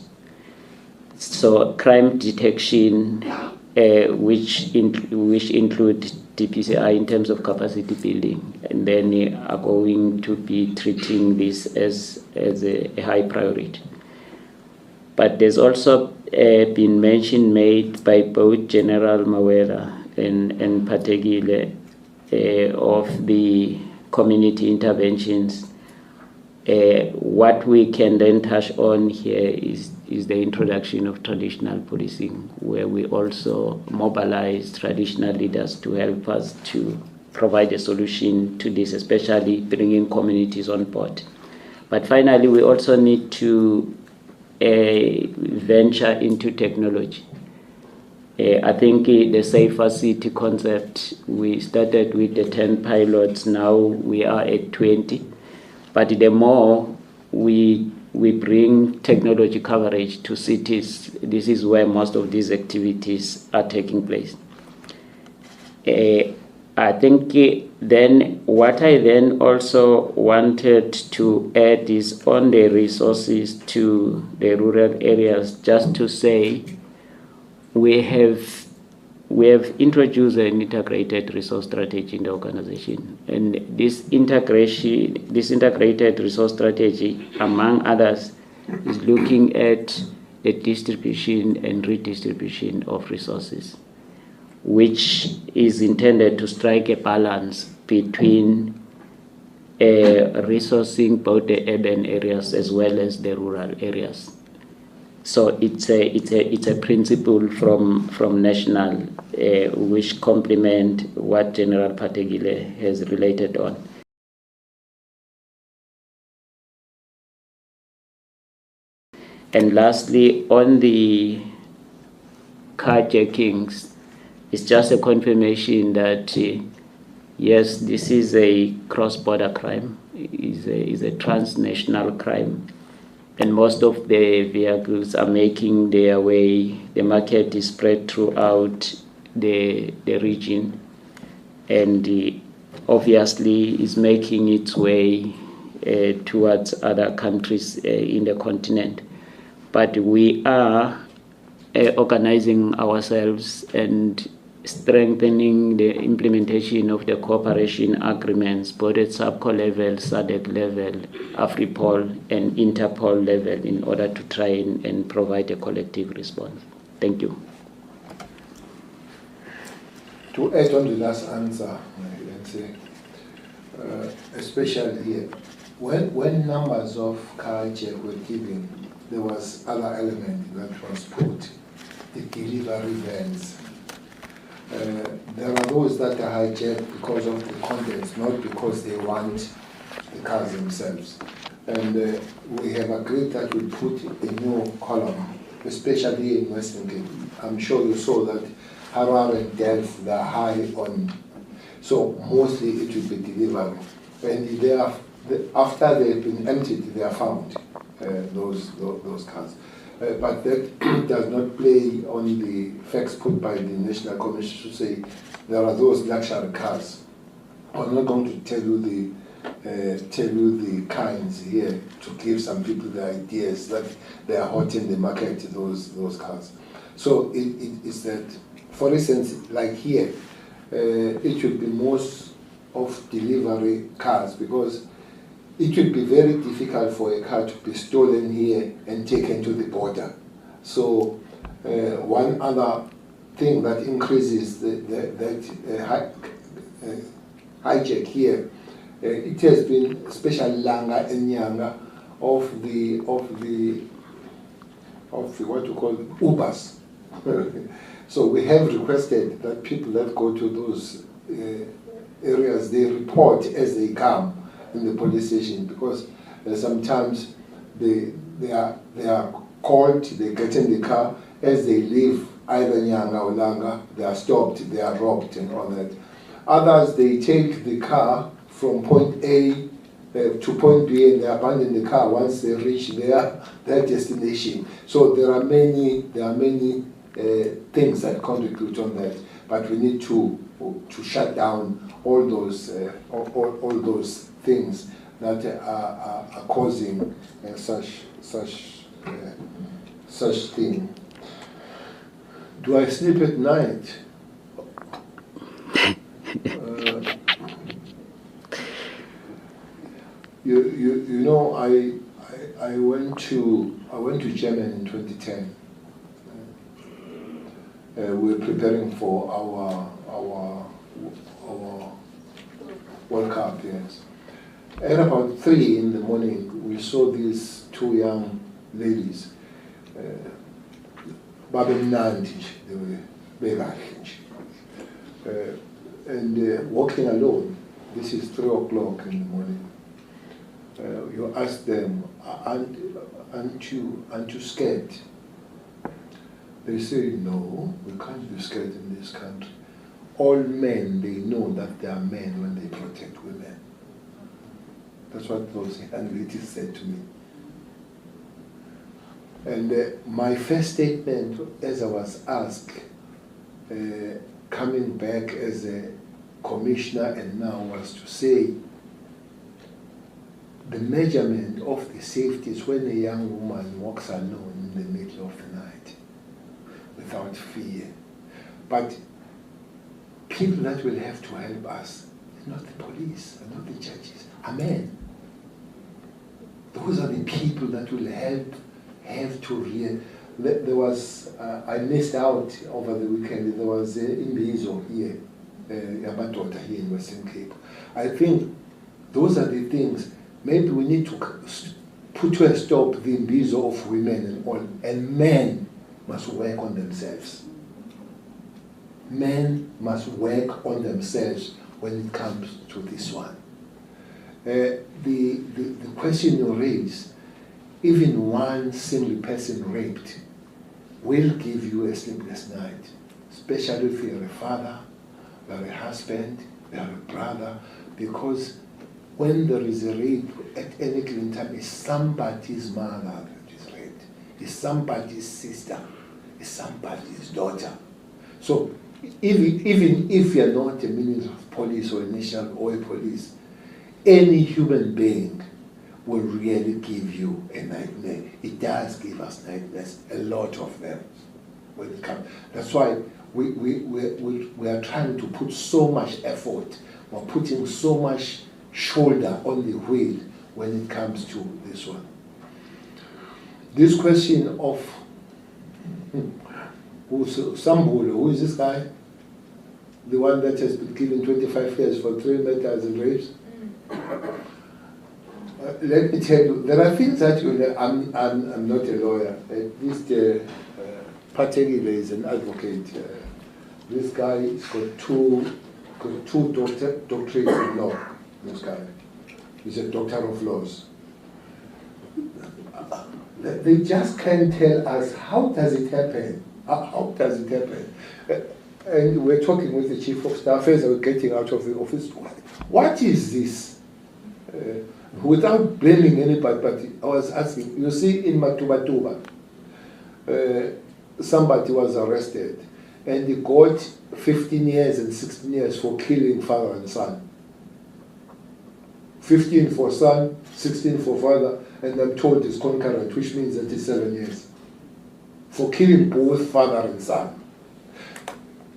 So crime detection, which include DPCI in terms of capacity building, and then are going to be treating this as a high priority. But there's also been mention made by both General Mawela and Bheki Cele of the community interventions. What we can then touch on here is the introduction of traditional policing, where we also mobilize traditional leaders to help us to provide a solution to this, especially bringing communities on board. But finally, we also need to venture into technology. I think the safer city concept, we started with the 10 pilots, now we are at 20. But the more we bring technology coverage to cities, this is where most of these activities are taking place. I think then what I then also wanted to add is on the resources to the rural areas, just to say we have introduced an integrated resource strategy in the organization, and this integrated resource strategy, among others, is looking at the distribution and redistribution of resources, which is intended to strike a balance between resourcing both the urban areas as well as the rural areas. So it's a principle from national, which complement what General Bheki Cele has related on. And lastly, on the carjackings, it's just a confirmation that yes, this is a cross-border crime, is a transnational crime. And most of the vehicles are making their way. The market is spread throughout the region, and obviously is making its way towards other countries in the continent. But we are organizing ourselves and strengthening the implementation of the cooperation agreements, both at SAPCO level, SADC level, AFRIPOL, and Interpol level, in order to try and provide a collective response. Thank you. To add on the last answer, let's say, especially here, when numbers of car check were given, there was other element that was put, the delivery vans. There are those that are hijacked because of the contents, not because they want the cars themselves. And we have agreed that we put a new column, especially in Western Cape. I'm sure you saw that Harare and Delft, they're high on, so mostly it will be delivery. And they are, after they've been emptied, they are found, those cars. But that does not play on the facts put by the National Commission to say there are those luxury cars. I'm not going to tell you the kinds here to give some people the ideas that they are hot in the market, those cars. So it is that, for instance, like here, it should be most of delivery cars, because it would be very difficult for a car to be stolen here and taken to the border. So one other thing that increases that hijack here, it has been especially Langa and Nyanga of the what you call Ubers. So we have requested that people that go to those areas, they report as they come in the police station, because sometimes they are called, they get in the car, as they leave either Nyanga or Langa, they are stopped, they are robbed and all that. Others, they take the car from point A to point B, and they abandon the car once they reach their destination. So there are many things that contribute on that, but we need to shut down all those things that are causing such thing. Do I sleep at night? You know, I went to Germany in 2010. We were preparing for our World Cup, yes. At about 3 in the morning, we saw these 2 young ladies. Babemnandi, they were very and walking alone. This is 3 o'clock in the morning. You ask them, aren't you scared? They say, no, we can't be scared in this country. All men, they know that they are men when they protect women. That's what those young ladies said to me. And my first statement, as I was asked, coming back as a commissioner and now, was to say, the measurement of the safety is when a young woman walks alone in the middle of the night, without fear. But people that will have to help us, not the police, and not the judges, are men. Those are the people that will have to there was, I missed out over the weekend, there was Imbizo here, Yabatota here in Western Cape. I think those are the things. Maybe we need to put to a stop the Imbizo of women and all, and men must work on themselves. Men must work on themselves when it comes to this one. The question you raise, even one single person raped will give you a sleepless night, especially if you're a father, you're a husband, you're a brother, because when there is a rape at any given time, it's somebody's mother that is raped, it's somebody's sister, it's somebody's daughter. So even if you're not a minister of police or a national oil police, any human being will really give you a nightmare. It does give us nightmares, a lot of them when it comes. That's why we are trying to put so much effort, we're putting so much shoulder on the wheel when it comes to this one. This question of Sambulo, who is this guy? The one that has been given 25 years for 3 murders and rapes? Let me tell you, there are things that I'm not a lawyer. At least Pategile is an advocate. This guy has got two doctorates in law. This guy, he's a doctor of laws. They just can't tell us how does it happen. How does it happen? And we're talking with the chief of staff as we're getting out of the office. What is this? Without blaming anybody, but I was asking, you see in Matubatuba, somebody was arrested and he got 15 years and 16 years for killing father and son. 15 for son, 16 for father, and I'm told it's concurrent, which means that it's 7 years. For killing both father and son.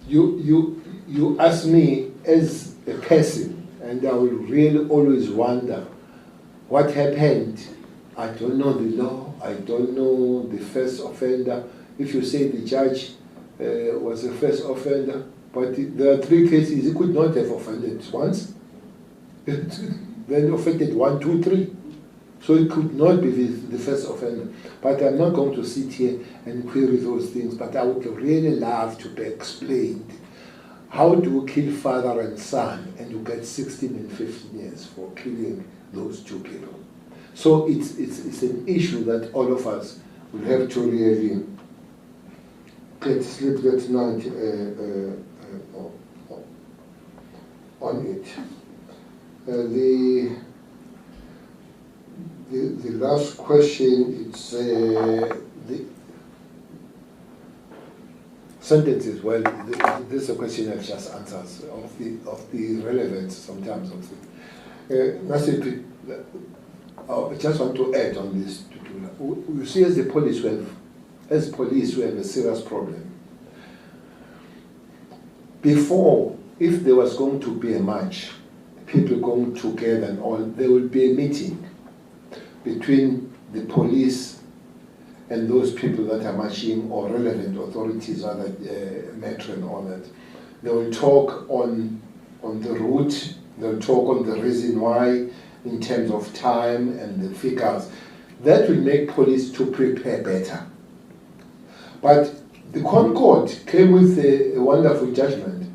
You ask me as a person, and I will really always wonder what happened. I don't know the law, I don't know the first offender. If you say the judge was the first offender, but there are 3 cases, he could not have offended once. Then offended 1, 2, 3. So it could not be the first offender. But I'm not going to sit here and query those things, but I would really love to be explained. How do you kill father and son and you get 16 and 15 years for killing those 2 people? So it's an issue that all of us will have to really get sleep that night on it. The last question, it's the sentences. Well, this is a question that just answers of the relevance sometimes of it. I just want to add on this. You see, as police, we have a serious problem. Before, if there was going to be a march, people going together and all, there will be a meeting between the police and those people that are marching or relevant authorities or metro and all that. They will talk on the route, they'll talk on the reason why in terms of time and the figures. That will make police to prepare better. But the Concord came with a wonderful judgment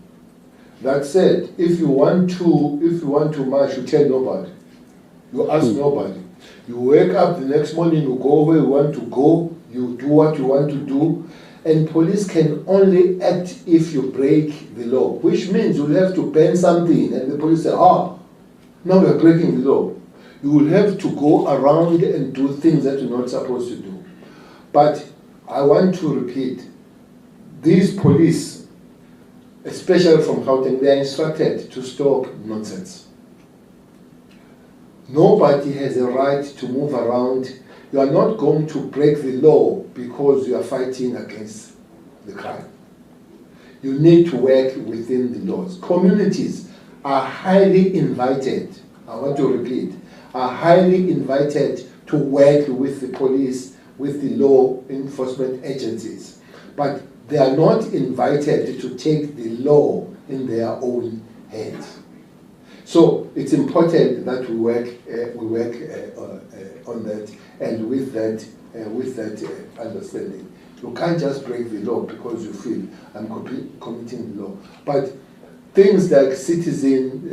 that said, if you want to march, you tell nobody. You ask nobody. You wake up the next morning, you go where you want to go, you do what you want to do, and police can only act if you break the law, which means you'll have to ban something, and the police say, now we're breaking the law. You will have to go around and do things that you're not supposed to do. But I want to repeat, these police, especially from Gauteng, they are instructed to stop nonsense. Nobody has a right to move around. You are not going to break the law because you are fighting against the crime. You need to work within the laws. Communities are highly invited, I want to repeat, are highly invited to work with the police, with the law enforcement agencies. But they are not invited to take the law in their own hands. So it's important that we work on that and with that understanding. You can't just break the law because you feel I'm committing the law. But things like citizen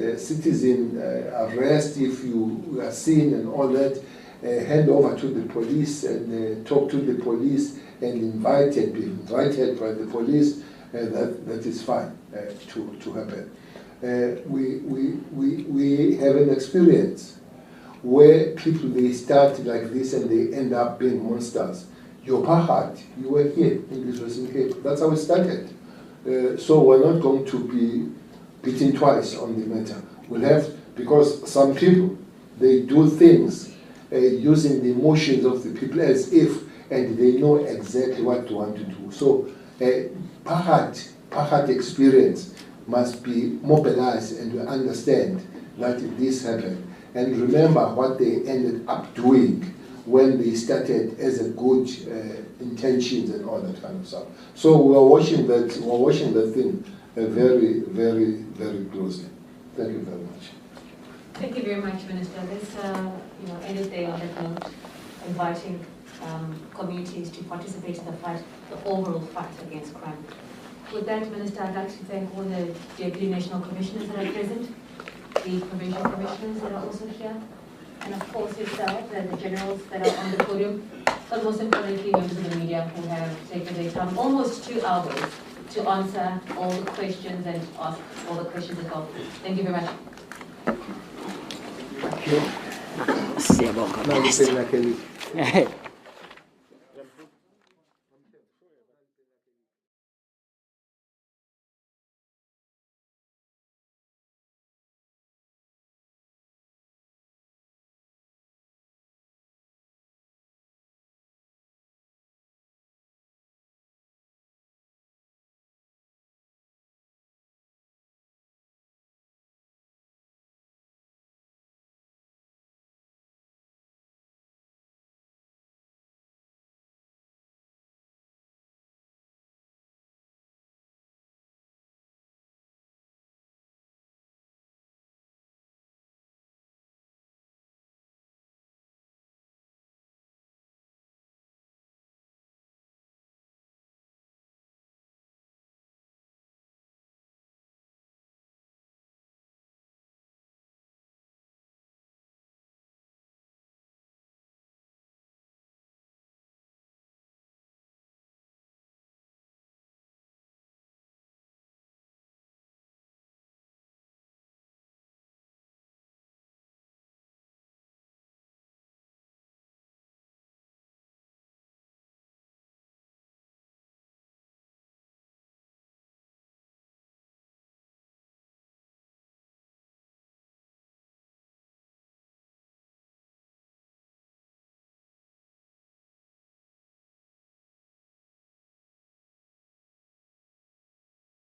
arrest, if you are seen and all that, hand over to the police and talk to the police and be invited by the police, that is fine to happen. We have an experience where people, they start like this and they end up being monsters. Your Pahad, you were here in this Western Cape. That's how it started. So we're not going to be beaten twice on the matter. We'll have, because some people, they do things using the emotions of the people as if, and they know exactly what they want to do. So Pahad apartheid experience must be mobilized and to understand that this happened and remember what they ended up doing when they started as a good intentions and all that kind of stuff. So we're watching that thing very, very, very closely. Thank you very much. Thank you very much, Minister. Let's end it there on that note, inviting communities to participate in the fight, the overall fight against crime. With that, Minister, I'd like to thank all the Deputy National Commissioners that are present, the Provincial Commissioners that are also here, and of course yourself and the generals that are on the podium, but most importantly, members of the media who have taken their time, almost 2 hours, to answer all the questions and ask all the questions as well. Thank you very much. Siyabonga. Now,